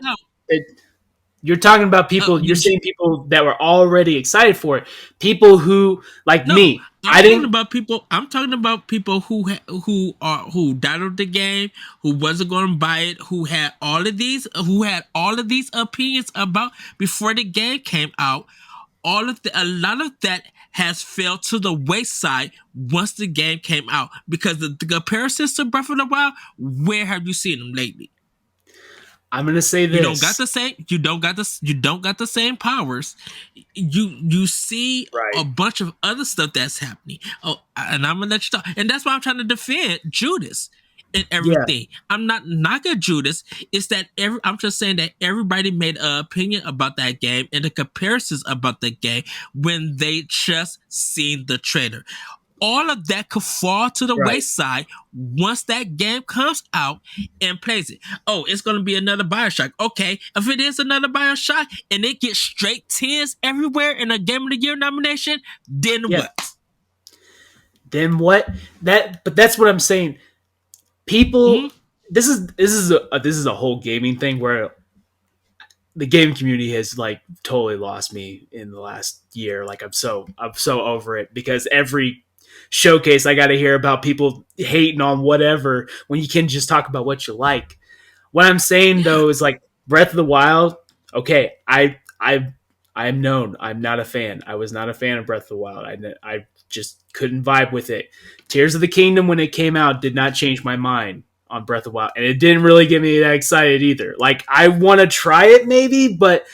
You're talking about people. You're saying people that were already excited for it. People who, like me, I'm talking about people who downloaded the game, who wasn't going to buy it, who had all of these opinions about before the game came out. A lot of that has fell to the wayside once the game came out because the comparisons to Breath of the Wild. Where have you seen them lately? I'm gonna say this: You don't got the same powers. You see a bunch of other stuff that's happening. Oh, and I'm gonna let you talk. And that's why I'm trying to defend Judas and everything. Yeah. I'm not knocking Judas. It's that I'm just saying that everybody made an opinion about that game and the comparisons about the game when they just seen the trailer. All of that could fall to the wayside once that game comes out and plays it. Oh, it's going to be another BioShock. Okay, if it is another BioShock and it gets straight 10s everywhere in a Game of the Year nomination, then what? Then what? But that's what I'm saying. People, this is a whole gaming thing where the gaming community has like totally lost me in the last year. Like I'm so over it because every showcase I got to hear about people hating on whatever when you can just talk about what you like. What I'm saying though is like Breath of the Wild. Okay, I'm known. I'm not a fan. I was not a fan of Breath of the Wild. I just couldn't vibe with it. Tears of the Kingdom when it came out did not change my mind on Breath of the Wild, and it didn't really get me that excited either. Like I want to try it maybe, but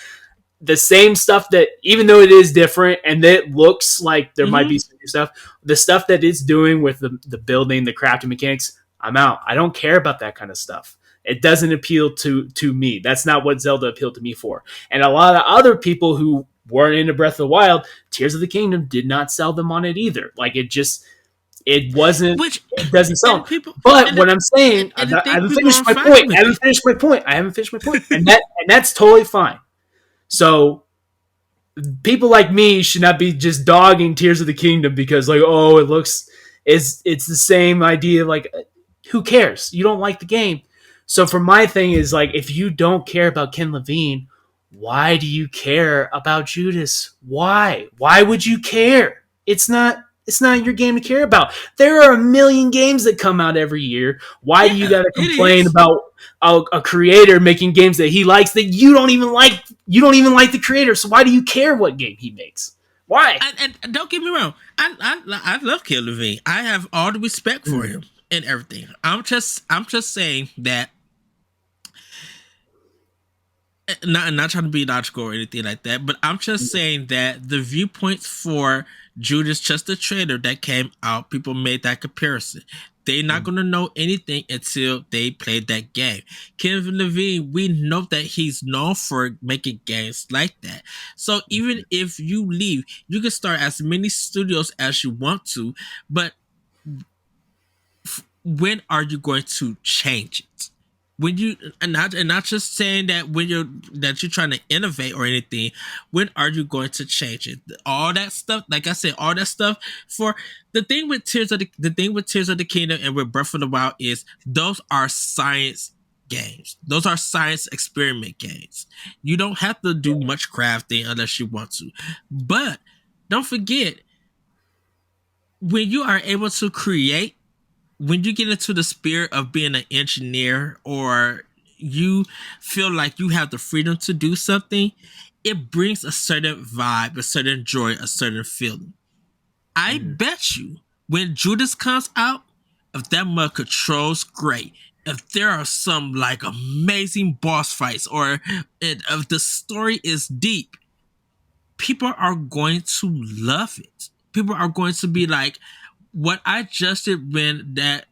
the same stuff that, even though it is different and it looks like there might be some new stuff, the stuff that it's doing with the building, the crafting mechanics, I'm out. I don't care about that kind of stuff. It doesn't appeal to me. That's not what Zelda appealed to me for. And a lot of other people who weren't into Breath of the Wild, Tears of the Kingdom did not sell them on it either. Like it doesn't sell. But what I'm saying, I haven't finished my point. I haven't finished my point. And that's totally fine. So people like me should not be just dogging Tears of the Kingdom because like, oh, it's the same idea. Like, who cares? You don't like the game. So for my thing is like, if you don't care about Ken Levine, why do you care about Judas? Why would you care? It's not your game to care about. There are a million games that come out every year. Why do you got to complain about a creator making games that he likes that you don't even like? You don't even like the creator, so why do you care what game he makes? Why? And don't get me wrong, I love Ken Levine. I have all the respect for him and everything. I'm just saying that. Not trying to be logical or anything like that, but I'm just saying that the viewpoints for Judas, just the trailer that came out, people made that comparison. They're not going to know anything until they play that game. Kevin Levine, we know that he's known for making games like that. So even if you leave, you can start as many studios as you want to, but when are you going to change it? When you and not just saying that when you're trying to innovate or anything, when are you going to change it? All that stuff, like I said, all that stuff for the thing with Tears of the Kingdom and with Breath of the Wild is those are science games. Those are science experiment games. You don't have to do much crafting unless you want to. But don't forget, when you are able to create, when you get into the spirit of being an engineer, or you feel like you have the freedom to do something, it brings a certain vibe, a certain joy, a certain feeling. I bet you when Judas comes out, if that mud controls great, if there are some like amazing boss fights, or if the story is deep, people are going to love it. People are going to be like, what I just did when that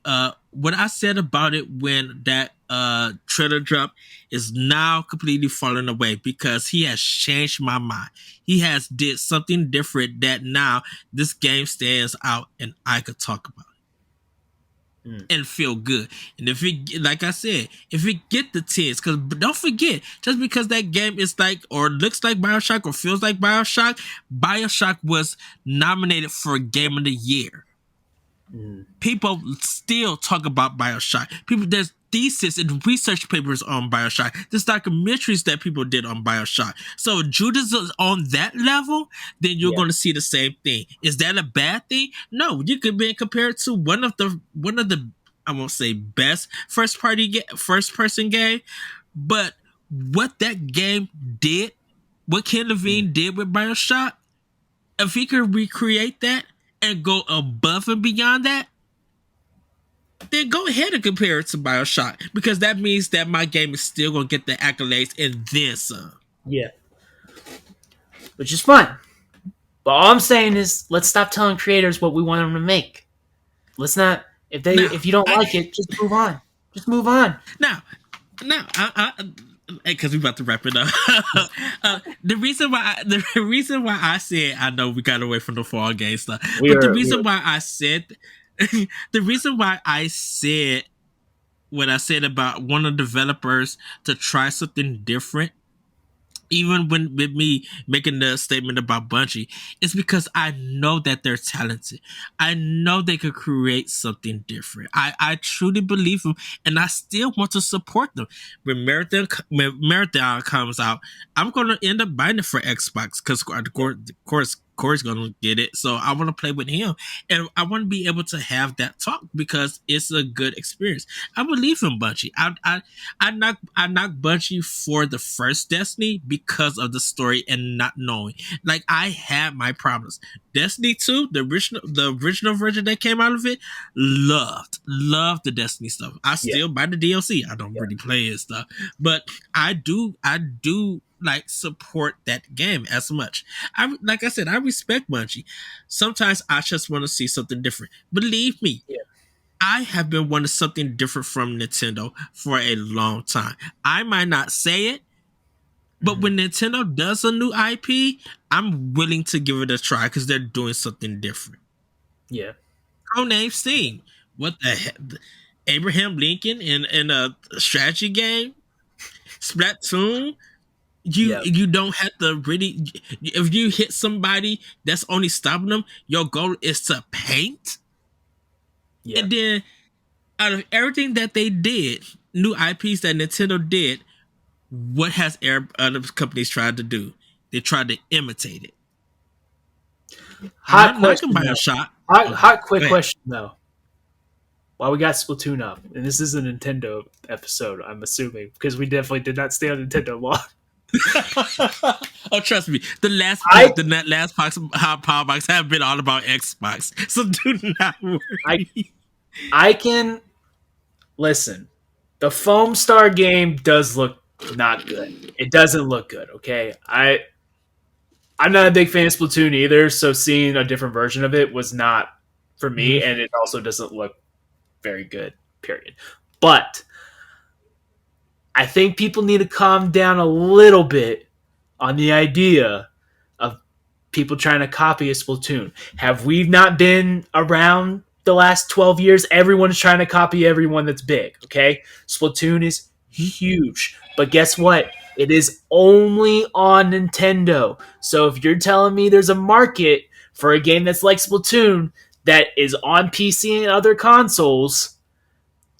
what I said about it when that trailer dropped is now completely falling away, because he has changed my mind. He has did something different that now this game stands out and I could talk about it and feel good. And if it, like I said, if it get the tens, because don't forget, just because that game is like or looks like BioShock or feels like BioShock was nominated for Game of the Year. People still talk about BioShock. There's thesis and research papers on BioShock. There's documentaries that people did on BioShock. So if Judas is on that level, then you're going to see the same thing. Is that a bad thing? No, you could be compared to one of the I won't say best first person game, but what that game did, what Ken Levine did with BioShock, if he could recreate that and go above and beyond that, then go ahead and compare it to BioShock, because that means that my game is still going to get the accolades and then some. Yeah. Which is fine. But all I'm saying is, let's stop telling creators what we want them to make. Let's not. If you don't like it, just move on. Just move on. Now, because we're about to wrap it up. The reason why I said, I know we got away from the Fall Game stuff, the reason why I said what I said about one of the developers to try something different, even when with me making the statement about Bungie, it's because I know that they're talented. I know they could create something different. I truly believe them, and I still want to support them. When Marathon comes out, I'm going to end up buying it for Xbox, because of course Corey's gonna get it, so I want to play with him, and I want to be able to have that talk because it's a good experience. I believe in Bungie. I knock Bungie for the first Destiny because of the story and not knowing. Like, I had my problems. Destiny 2, the original version that came out of it, loved the Destiny stuff. I still buy the DLC. I don't really play it stuff, but I do like support that game as much. Like I said, I respect Bungie. Sometimes I just want to see something different. Believe me, I have been wanting something different from Nintendo for a long time. I might not say it, but when Nintendo does a new IP, I'm willing to give it a try because they're doing something different. Yeah. Codename Steam. What the heck? Abraham Lincoln in a strategy game? Splatoon? You don't have to really. If you hit somebody, that's only stopping them. Your goal is to paint. And then, out of everything that they did, new IPs that Nintendo did, what has other companies tried to do? They tried to imitate it. Hot question. Question though. While we got Splatoon up, and this is a Nintendo episode, I'm assuming, because we definitely did not stay on Nintendo long. Oh, trust me, the last Power Box have been all about Xbox, so do not worry. I can listen. The Foam Star game does look not good. It doesn't look good. Okay, I'm not a big fan of Splatoon either, so seeing a different version of it was not for me, and it also doesn't look very good. Period. But I think people need to calm down a little bit on the idea of people trying to copy a Splatoon. Have we not been around the last 12 years? Everyone's trying to copy everyone that's big, okay? Splatoon is huge. But guess what? It is only on Nintendo. So if you're telling me there's a market for a game that's like Splatoon that is on PC and other consoles,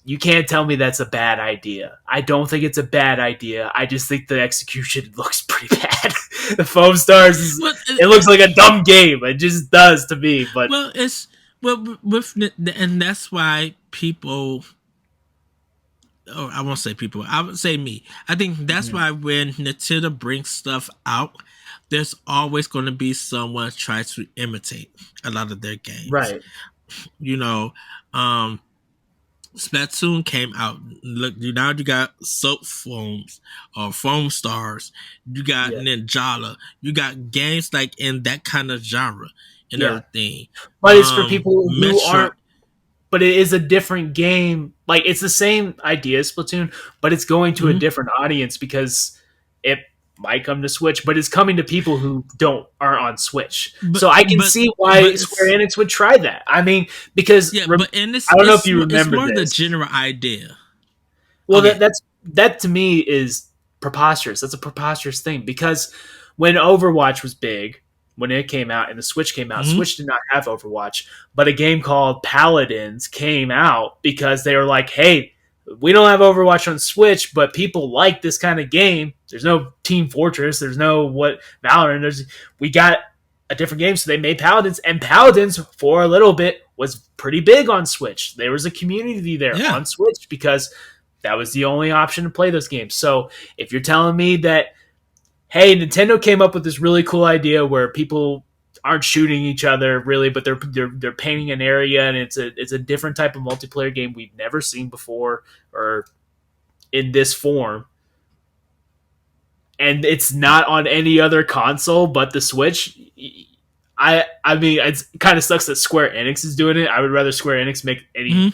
you can't tell me that's a bad idea. I don't think it's a bad idea. I just think the execution looks pretty bad. The Foam Stars, it looks like a dumb game. It just does to me. But well, it's well with and that's why people. Oh, I won't say people. I would say me. I think that's why when Nintendo brings stuff out, there's always going to be someone try to imitate a lot of their games. right, You know, Splatoon came out. Look, now you got Soap Foams or Foam Stars. You got yeah, Ninjala. You got games like in that kind of genre and yeah. everything. But it's for people who Metroid. aren't. But it is a different game. Like it's the same idea as Splatoon, but it's going to a different audience because it might come to Switch, but it's coming to people who aren't on Switch. So I can see why Square Enix would try that. I mean, because but and I don't know if you remember it's more this. the general idea. Well, that to me is preposterous. That's a preposterous thing because when Overwatch was big, when it came out and the Switch came out, Switch did not have Overwatch, but a game called Paladins came out because they were like, hey, we don't have Overwatch on Switch, but people like this kind of game. There's no Team Fortress. There's no Valorant. We got a different game, so they made Paladins, and Paladins for a little bit was pretty big on Switch. There was a community there on Switch because that was the only option to play those games. So if you're telling me that, hey, Nintendo came up with this really cool idea where people aren't shooting each other really, but they're painting an area, and it's a different type of multiplayer game we've never seen before or in this form. And it's not on any other console but the Switch. I mean, it kind of sucks that Square Enix is doing it. I would rather Square Enix make pretty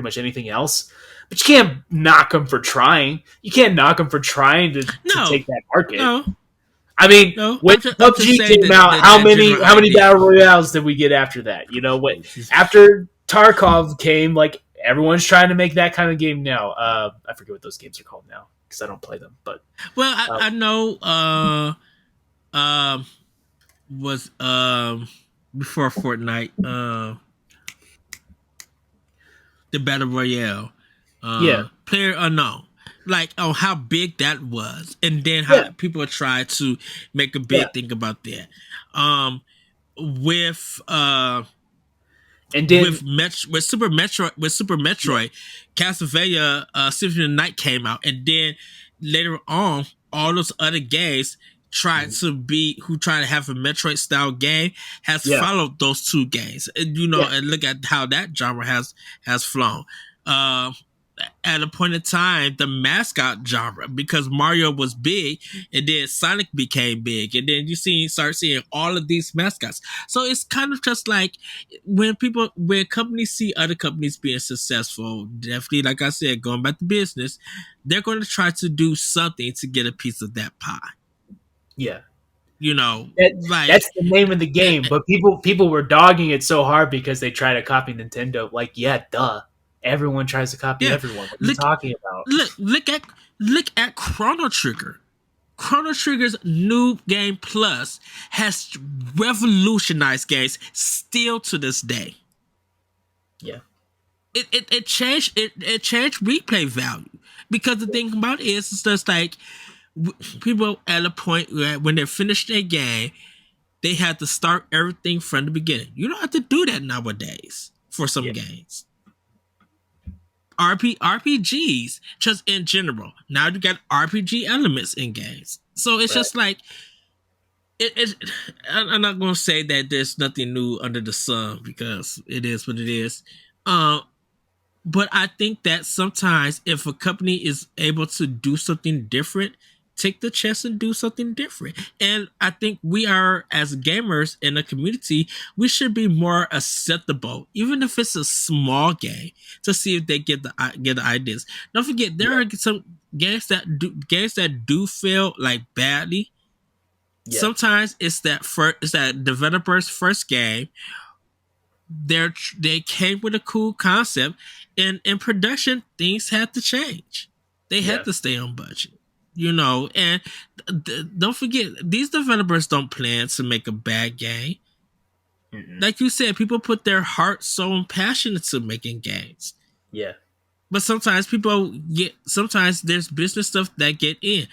much anything else. But you can't knock them for trying. You can't knock them for trying to take that market. No. I mean, when PUBG came out, how many battle royales did we get after that? You know what? After Tarkov came, like everyone's trying to make that kind of game now. I forget what those games are called now because I don't play them. But I know. Was before Fortnite. The battle royale. Player unknown. Like how big that was, and then how people try to make a big thing about that. With Super Metroid, Castlevania Symphony of the Night came out, and then later on, all those other games try to have a Metroid style game has followed those two games, and and look at how that genre has flown. At a point in time, the mascot genre, because Mario was big, and then Sonic became big, and then start seeing all of these mascots. So it's kind of just like when companies see other companies being successful, definitely, like I said, going back to business, they're going to try to do something to get a piece of that pie. Yeah. That's the name of the game, but people were dogging it so hard because they try to copy Nintendo. Like, yeah, duh. Everyone tries to copy everyone. What are you talking about? Look at Chrono Trigger. Chrono Trigger's new game plus has revolutionized games still to this day. Yeah. It changed replay value, because the thing about it is it's just like people at a point where when they finish their game, they have to start everything from the beginning. You don't have to do that nowadays for some games. RPGs, just in general. Now you got RPG elements in games. So it's just like, I'm not going to say that there's nothing new under the sun, because it is what it is. But I think that sometimes if a company is able to do something different take the chance and do something different. And I think we are, as gamers in the community, we should be more acceptable, even if it's a small game, to see if they get the ideas. Don't forget, there Yeah. are some games that do fail like badly. Yeah. Sometimes it's that developer's first game. They came with a cool concept, and in production things had to change. They had Yeah. to stay on budget, and don't forget, these developers don't plan to make a bad game. Mm-mm. Like you said, people put their heart, soul, and passion into making games. Yeah. But sometimes there's business stuff that get in.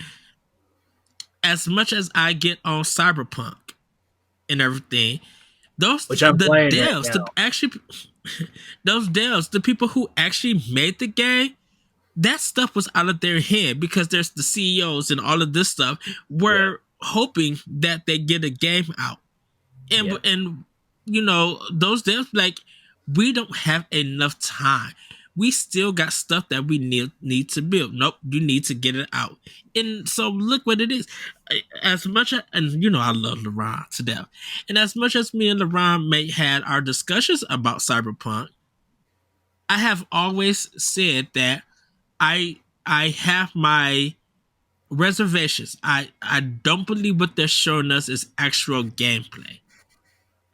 As much as I get on Cyberpunk and everything, those Which I'm the playing right devs, now. those devs, the people who actually made the game, that stuff was out of their head, because there's the CEOs and all of this stuff were hoping that they get a game out. And those devs, like, we don't have enough time. We still got stuff that we need to build. Nope, you need to get it out. And so look what it is. As much as, and I love LeBron to death. And as much as me and LeBron may had our discussions about Cyberpunk, I have always said that I have my reservations. I don't believe what they're showing us is actual gameplay.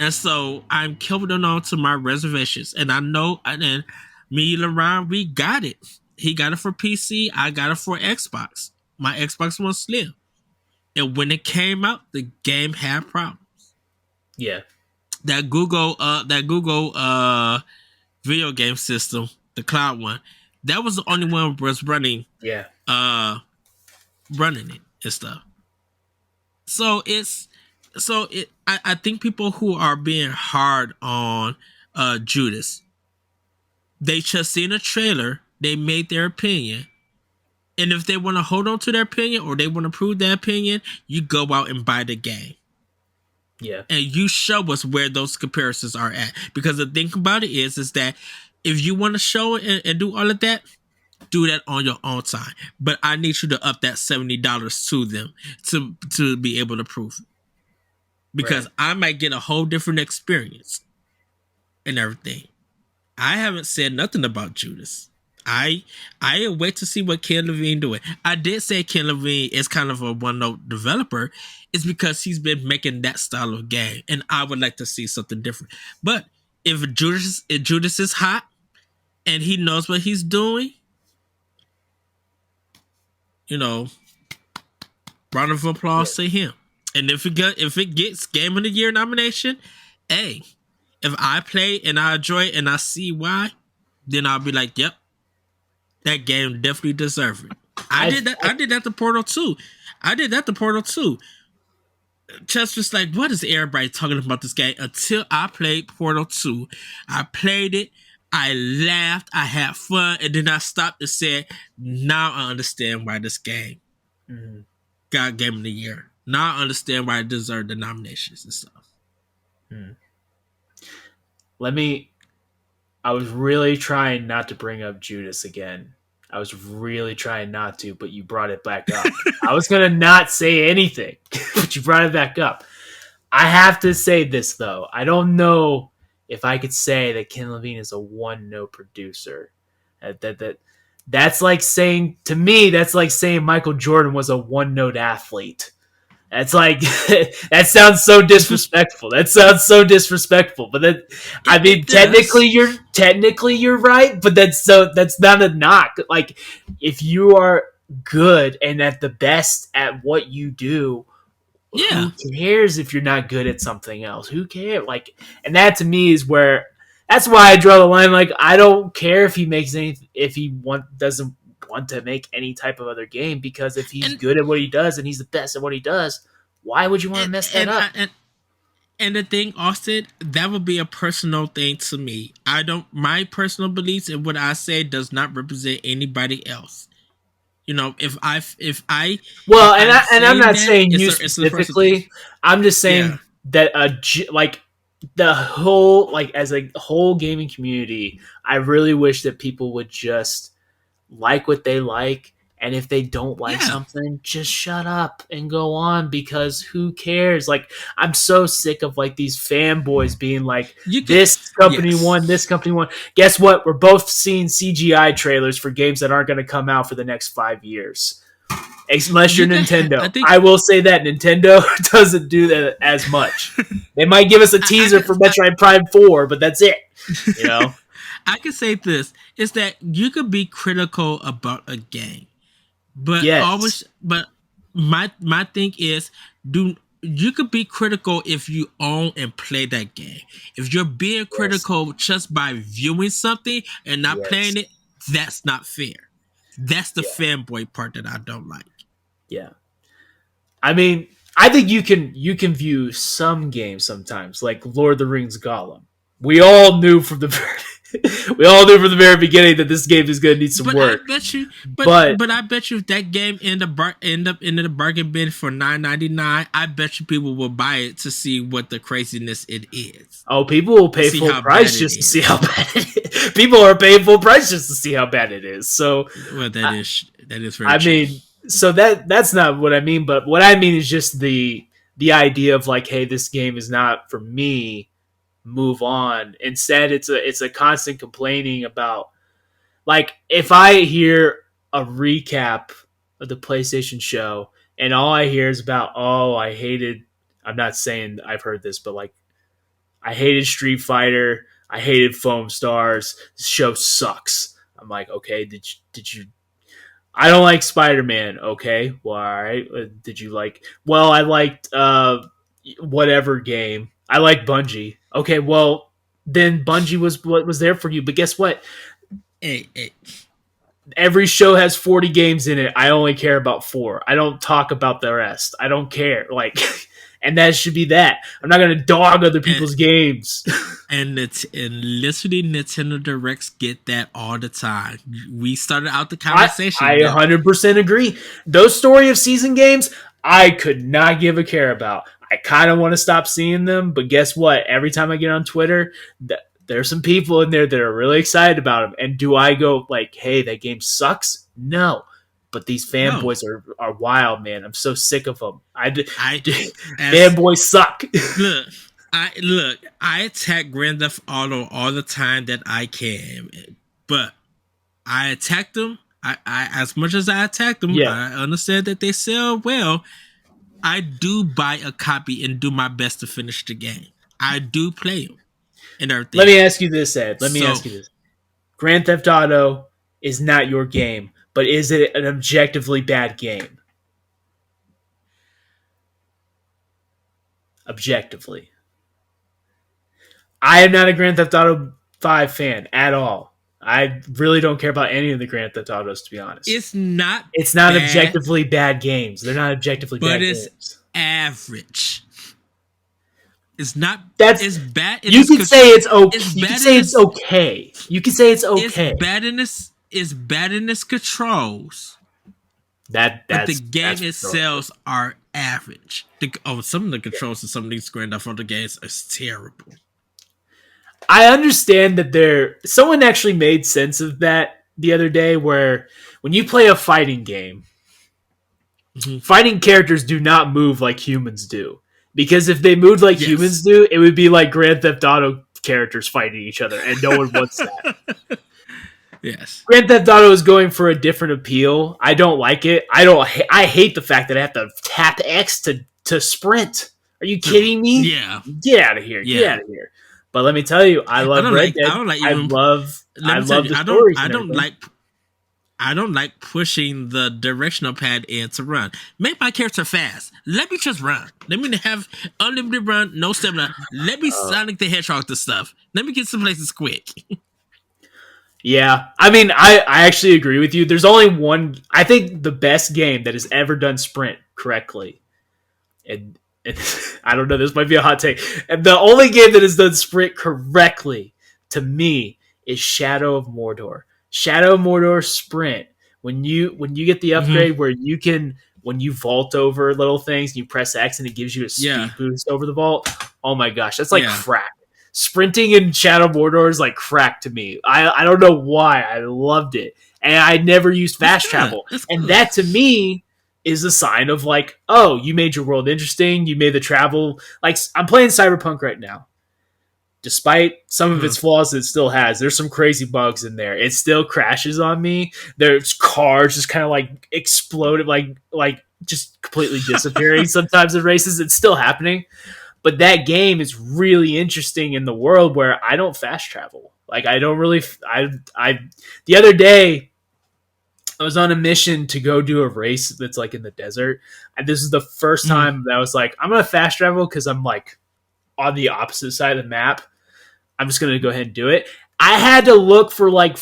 And so I'm holding on to my reservations. And I know, and then me and LeBron, we got it. He got it for PC. I got it for Xbox. My Xbox One Slim. And when it came out, the game had problems. Yeah. That Google video game system, the cloud one, that was the only one was running Yeah. running it and stuff. I think people who are being hard on Judas, they just seen a trailer, they made their opinion. And if they want to hold on to their opinion, or they want to prove their opinion, you go out and buy the game. Yeah. And you show us where those comparisons are at. Because the thing about it is that if you want to show it and do all of that, do that on your own time. But I need you to up that $70 to them to be able to prove it. Because Right. I might get a whole different experience and everything. I haven't said nothing about Judas. I wait to see what Ken Levine doing. I did say Ken Levine is kind of a one-note developer. It's because he's been making that style of game, and I would like to see something different. But if Judas is hot and he knows what he's doing, round of applause to him. And if it gets Game of the Year nomination, hey, if I play and I enjoy it and I see why, then I'll be like, yep, that game definitely deserves it. I did that to Portal 2. Just was like, what is everybody talking about this game? Until I played Portal 2. I played it, I laughed, I had fun, and then I stopped and said, now I understand why this game got Game of the Year. Now I understand why it deserved the nominations and stuff. I was really trying not to bring up Judas again. I was really trying not to, but you brought it back up. I was going to not say anything, but you brought it back up. I have to say this, though. I don't know if I could say that Ken Levine is a one-note producer. That's like saying, to me, that's like saying Michael Jordan was a one-note athlete. That's like, that sounds so disrespectful. But then, I mean, technically you're right, but that's not a knock. Like, if you are good and at the best at what you do, Yeah. who cares if you're not good at something else? Who cares? Like, and that to me is that's why I draw the line. Like, I don't care if he makes doesn't want to make any type of other game, because if he's good at what he does and he's the best at what he does, why would you want to mess that up? And the thing, Austin, that would be a personal thing to me. My personal beliefs and what I say does not represent anybody else. If I'm not saying you specifically. I'm just saying that the whole, as a whole gaming community, I really wish that people would just like what they like And if they don't like Yeah. something, just shut up and go on, because who cares? Like, I'm so sick of like these fanboys being like, You can, this company won, yes. this company won. Guess what? We're both seeing CGI trailers for games that aren't going to come out for the next 5 years. Unless you're You can, Nintendo. I think, I will say that Nintendo doesn't do that as much. They might give us a teaser for Metroid Prime 4, but that's it. You know? I can say this is that you could be critical about a game, but Yes. always, but my thing is, do you could be critical if you own and play that game. If you're being critical just by viewing something and not Yes. playing it, that's not fair. That's the Yeah. fanboy part that I don't like. Yeah. I mean, I think you can view some games sometimes, like Lord of the Rings Gollum. We all knew from the very beginning that this game is going to need some But I work. bet you, But but I bet you if that game end up in the bargain bin for $9.99, I bet you people will buy it to see what the craziness it is. people will pay See full how price bad it just to is. see how bad it is. People are paying full price just to see how bad it is. So Well, that is very I true. mean, so that's not what I mean, but what I mean is just the idea of like, hey, this game is not for me. Move on. Instead, it's a constant complaining about, like, if I hear a recap of the PlayStation show and all I hear is about, oh, I hated. I'm not saying I've heard this, but like, I hated Street Fighter. I hated Foam Stars. This show sucks. I'm like, okay, did you I don't like Spider-Man. Okay, well, all right. Did you like? Well, I liked whatever game. I like Bungie. Okay, well, then Bungie was what was there for you. But guess what? Hey, Every show has 40 games in it. I only care about 4. I don't talk about the rest. I don't care. Like, and that should be that. I'm not gonna dog other people's games. and literally Nintendo Directs get that all the time. We started out the conversation. I 100% agree. Those story of season games, I could not give a care about. I kind of want to stop seeing them, but guess what? Every time I get on Twitter, there's some people in there that are really excited about them. And do I go like, hey, that game sucks? No. But these fanboys are wild, man. I'm so sick of them. Fanboys suck. I attack Grand Theft Auto all the time that I can, but I attack them. I as much as I attack them, I understand that they sell well. I do buy a copy and do my best to finish the game. I do play them and everything. Let me ask you this, Ed. Ask you this. Grand Theft Auto is not your game, but is it an objectively bad game? Objectively. I am not a Grand Theft Auto 5 fan at all. I really don't care about any of the Grand Theft Autos, to be honest. It's not bad, objectively bad games. They're not objectively bad games. But it's average. It's not. It's bad. You can say it's okay. You can say it's okay. You can say it's okay. It's bad in its controls. But the game itself are average. Some of the controls in some of these Grand Theft Auto games is terrible. I understand that someone actually made sense of that the other day, where when you play a fighting game, fighting characters do not move like humans do. Because if they moved like humans do, it would be like Grand Theft Auto characters fighting each other, and no one wants that. Yes. Grand Theft Auto is going for a different appeal. I don't like it. I hate the fact that I have to tap X to sprint. Are you kidding me? Yeah. Get out of here. Yeah. Get out of here. But let me tell you, I love Red Dead. I love the stories. I don't like pushing the directional pad in to run. Make my character fast. Let me just run. Let me have unlimited run, no stamina. Let me Sonic the Hedgehog this stuff. Let me get some places quick. Yeah, I mean, I actually agree with you. There's only one. I think the best game that has ever done sprint correctly, and I don't know, this might be a hot take. And the only game that has done sprint correctly to me is Shadow of Mordor. Shadow of Mordor sprint. When you get the upgrade where you can, when you vault over little things, you press X and it gives you a speed boost over the vault. Oh my gosh, that's like crack. Sprinting in Shadow of Mordor is like crack to me. I don't know why. I loved it. and I never used That's fast good. travel. That's And good. that to me is a sign of like, oh, you made your world interesting. You made the travel. Like, I'm playing Cyberpunk right now. Despite some of its flaws, it still has. There's some crazy bugs in there. It still crashes on me. There's cars just kind of like exploded, like just completely disappearing. Sometimes in races, it's still happening. But that game is really interesting in the world where I don't fast travel. Like I don't really. I the other day I was on a mission to go do a race that's like in the desert. And this is the first Mm. time that I was like, I'm gonna fast travel because I'm like on the opposite side of the map. I'm just going to go ahead and do it. I had to look for like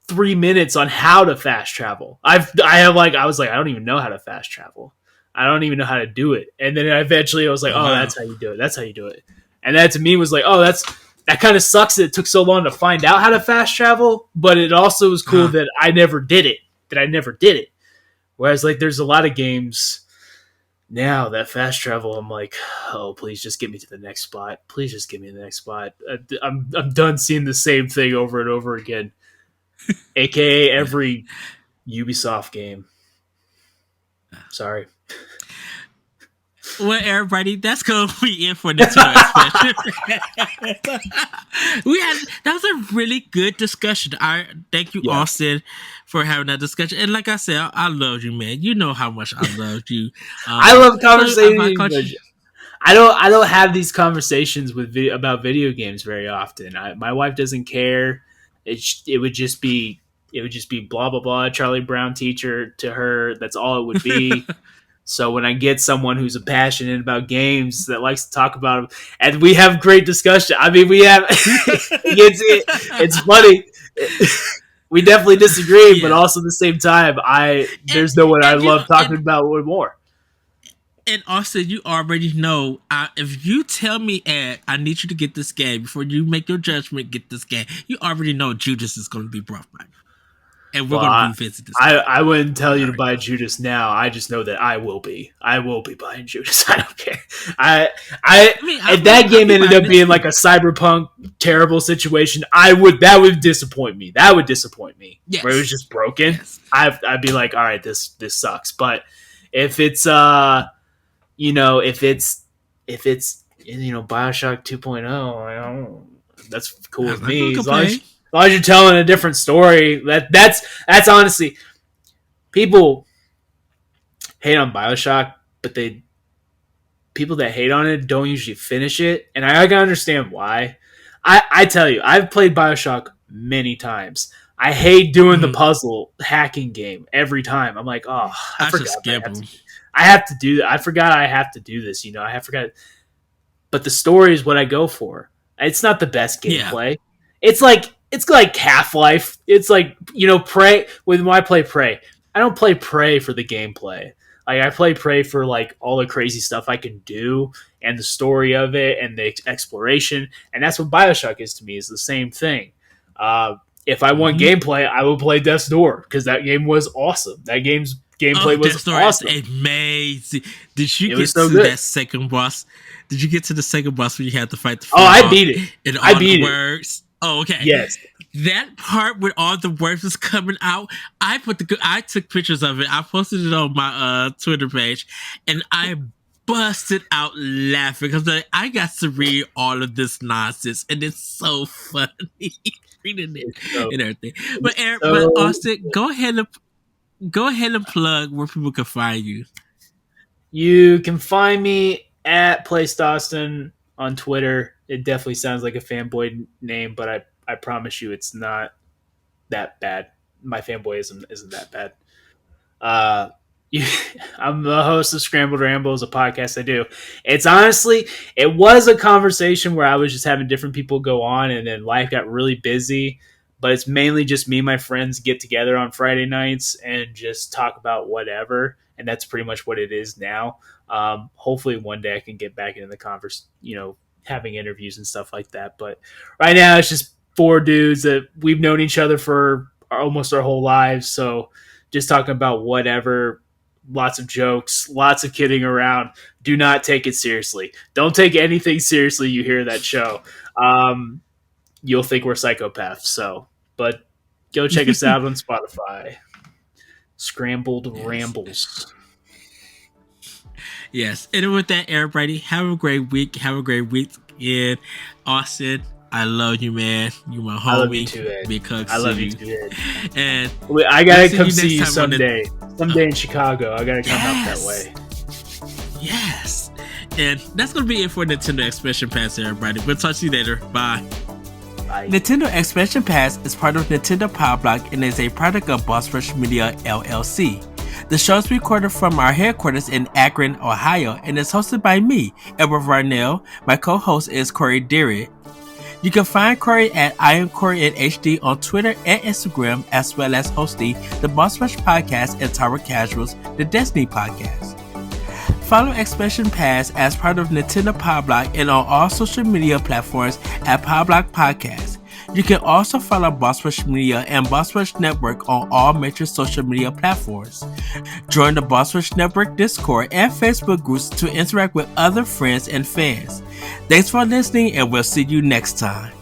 3 minutes on how to fast travel. I was like, I don't even know how to fast travel. I don't even know how to do it. And then eventually I was like, Oh, oh, wow. that's how you do it. That's how you do it. And that to me was like, oh, that kind of sucks that it took so long to find out how to fast travel. But it also was cool that I never did it. Whereas like there's a lot of games now that fast travel, I'm like, oh, please just get me to the next spot. Please just get me to the next spot. I'm done seeing the same thing over and over again, aka every Ubisoft game. Sorry. Well, everybody, that's going to be it for Nintendo Expansion. That was a really good discussion. I thank you, Yeah. Austin, for having that discussion. And like I said, I love you, man. You know how much I loved you. I love So if I conversating, caught but you, I don't have these conversations with about video games very often. My wife doesn't care. It would just be blah blah blah. Charlie Brown teacher to her. That's all it would be. So when I get someone who's passionate about games that likes to talk about them, and we have great discussion. I mean, we have it's funny. We definitely disagree, but yeah. also at the same time, there's no one I And you love know, talking about more. and Austin, you already know. If you tell me, Ed, I need you to get this game before you make your judgment. Get this game. You already know Judas is going to be brought back, and we're Well, going to revisit this game. I wouldn't tell you All to right. buy Judas now. I just know that I will be. I will be buying Judas. I don't care. I I mean, if that I'll game be ended buying up it being too. like a cyberpunk terrible situation, that would disappoint me. That would disappoint me. Where it was Yes. just broken. Yes. I'd be like, all right, this sucks. But if it's if it's BioShock 2.0, I don't, that's cool I'm with not going me to as long complain. as you're telling a different story. That's honestly, people hate on BioShock, but people that hate on it don't usually finish it, and I can understand why. I tell you, I've played BioShock many times. I hate doing the Mhm. puzzle hacking game every time. I'm like, oh, I I just forgot that skip them. I have to do that. I forgot I have to do this. I forgot. But the story is what I go for. It's not the best Yeah. gameplay. It's like Half Life. It's like Prey. When I play Prey, I don't play Prey for the gameplay. Like I play Prey for like all the crazy stuff I can do and the story of it and the exploration. And that's what Bioshock is to me. Is the same thing. If I want Mm-hmm. gameplay, I will play Death's Door because that game was awesome. That game's Oh, gameplay was that story is awesome. amazing. Did you It get was so to good. that second boss? Did you get to the second boss where you had to fight the Oh, I frog beat it. and I all the beat it. words? Oh, okay. Yes. That part when all the words was coming out, I took pictures of it. I posted it on my Twitter page, and I busted out laughing because I got to read all of this nonsense, and it's so funny reading it So, and everything. But Eric, but so Austin, go ahead and plug where people can find you. you can find me at PlayStoston on Twitter. It definitely sounds like a fanboy name, but I promise you it's not that bad. My fanboyism isn't that bad. Uh, you, I'm the host of Scrambled Rambles, a podcast I do. It's honestly, it was a conversation where I was just having different people go on, and then life got really busy. But it's mainly just me and my friends get together on Friday nights and just talk about whatever, and that's pretty much what it is now. Hopefully, one day I can get back into the converse, having interviews and stuff like that. But right now, it's just four dudes that we've known each other for almost our whole lives, so just talking about whatever, lots of jokes, lots of kidding around. Do not take it seriously. Don't take anything seriously you hear that show. You'll think we're psychopaths. So, but Go check us out on Spotify. Scrambled Yes. Rambles. Yes. And with that, everybody, have a great week. Have a great week in Austin. I love you, man. You my homie. I love you too, Ed. Big hugs I love to you too, Ed. And I gotta we'll come you see you next time someday. Someday in Chicago. I gotta come out that way. Yes. And that's going to be it for Nintendo Expansion Pass, everybody. We'll talk to you later. Bye. Bye. Nintendo Expansion Pass is part of Nintendo Power Block and is a product of Boss Rush Media LLC. The show is recorded from our headquarters in Akron, Ohio, and is hosted by me, Edward Varnell. My co-host is Corey Deary. You can find Corey at I am Corey at HD on Twitter and Instagram, as well as hosting the Boss Rush Podcast and Tower Casuals, the Destiny Podcast. Follow Expansion Pass as part of Nintendo Power Block and on all social media platforms at Power Block Podcast. You can also follow Boss Rush Media and Boss Rush Network on all major social media platforms. Join the Boss Rush Network Discord and Facebook groups to interact with other friends and fans. Thanks for listening, and we'll see you next time.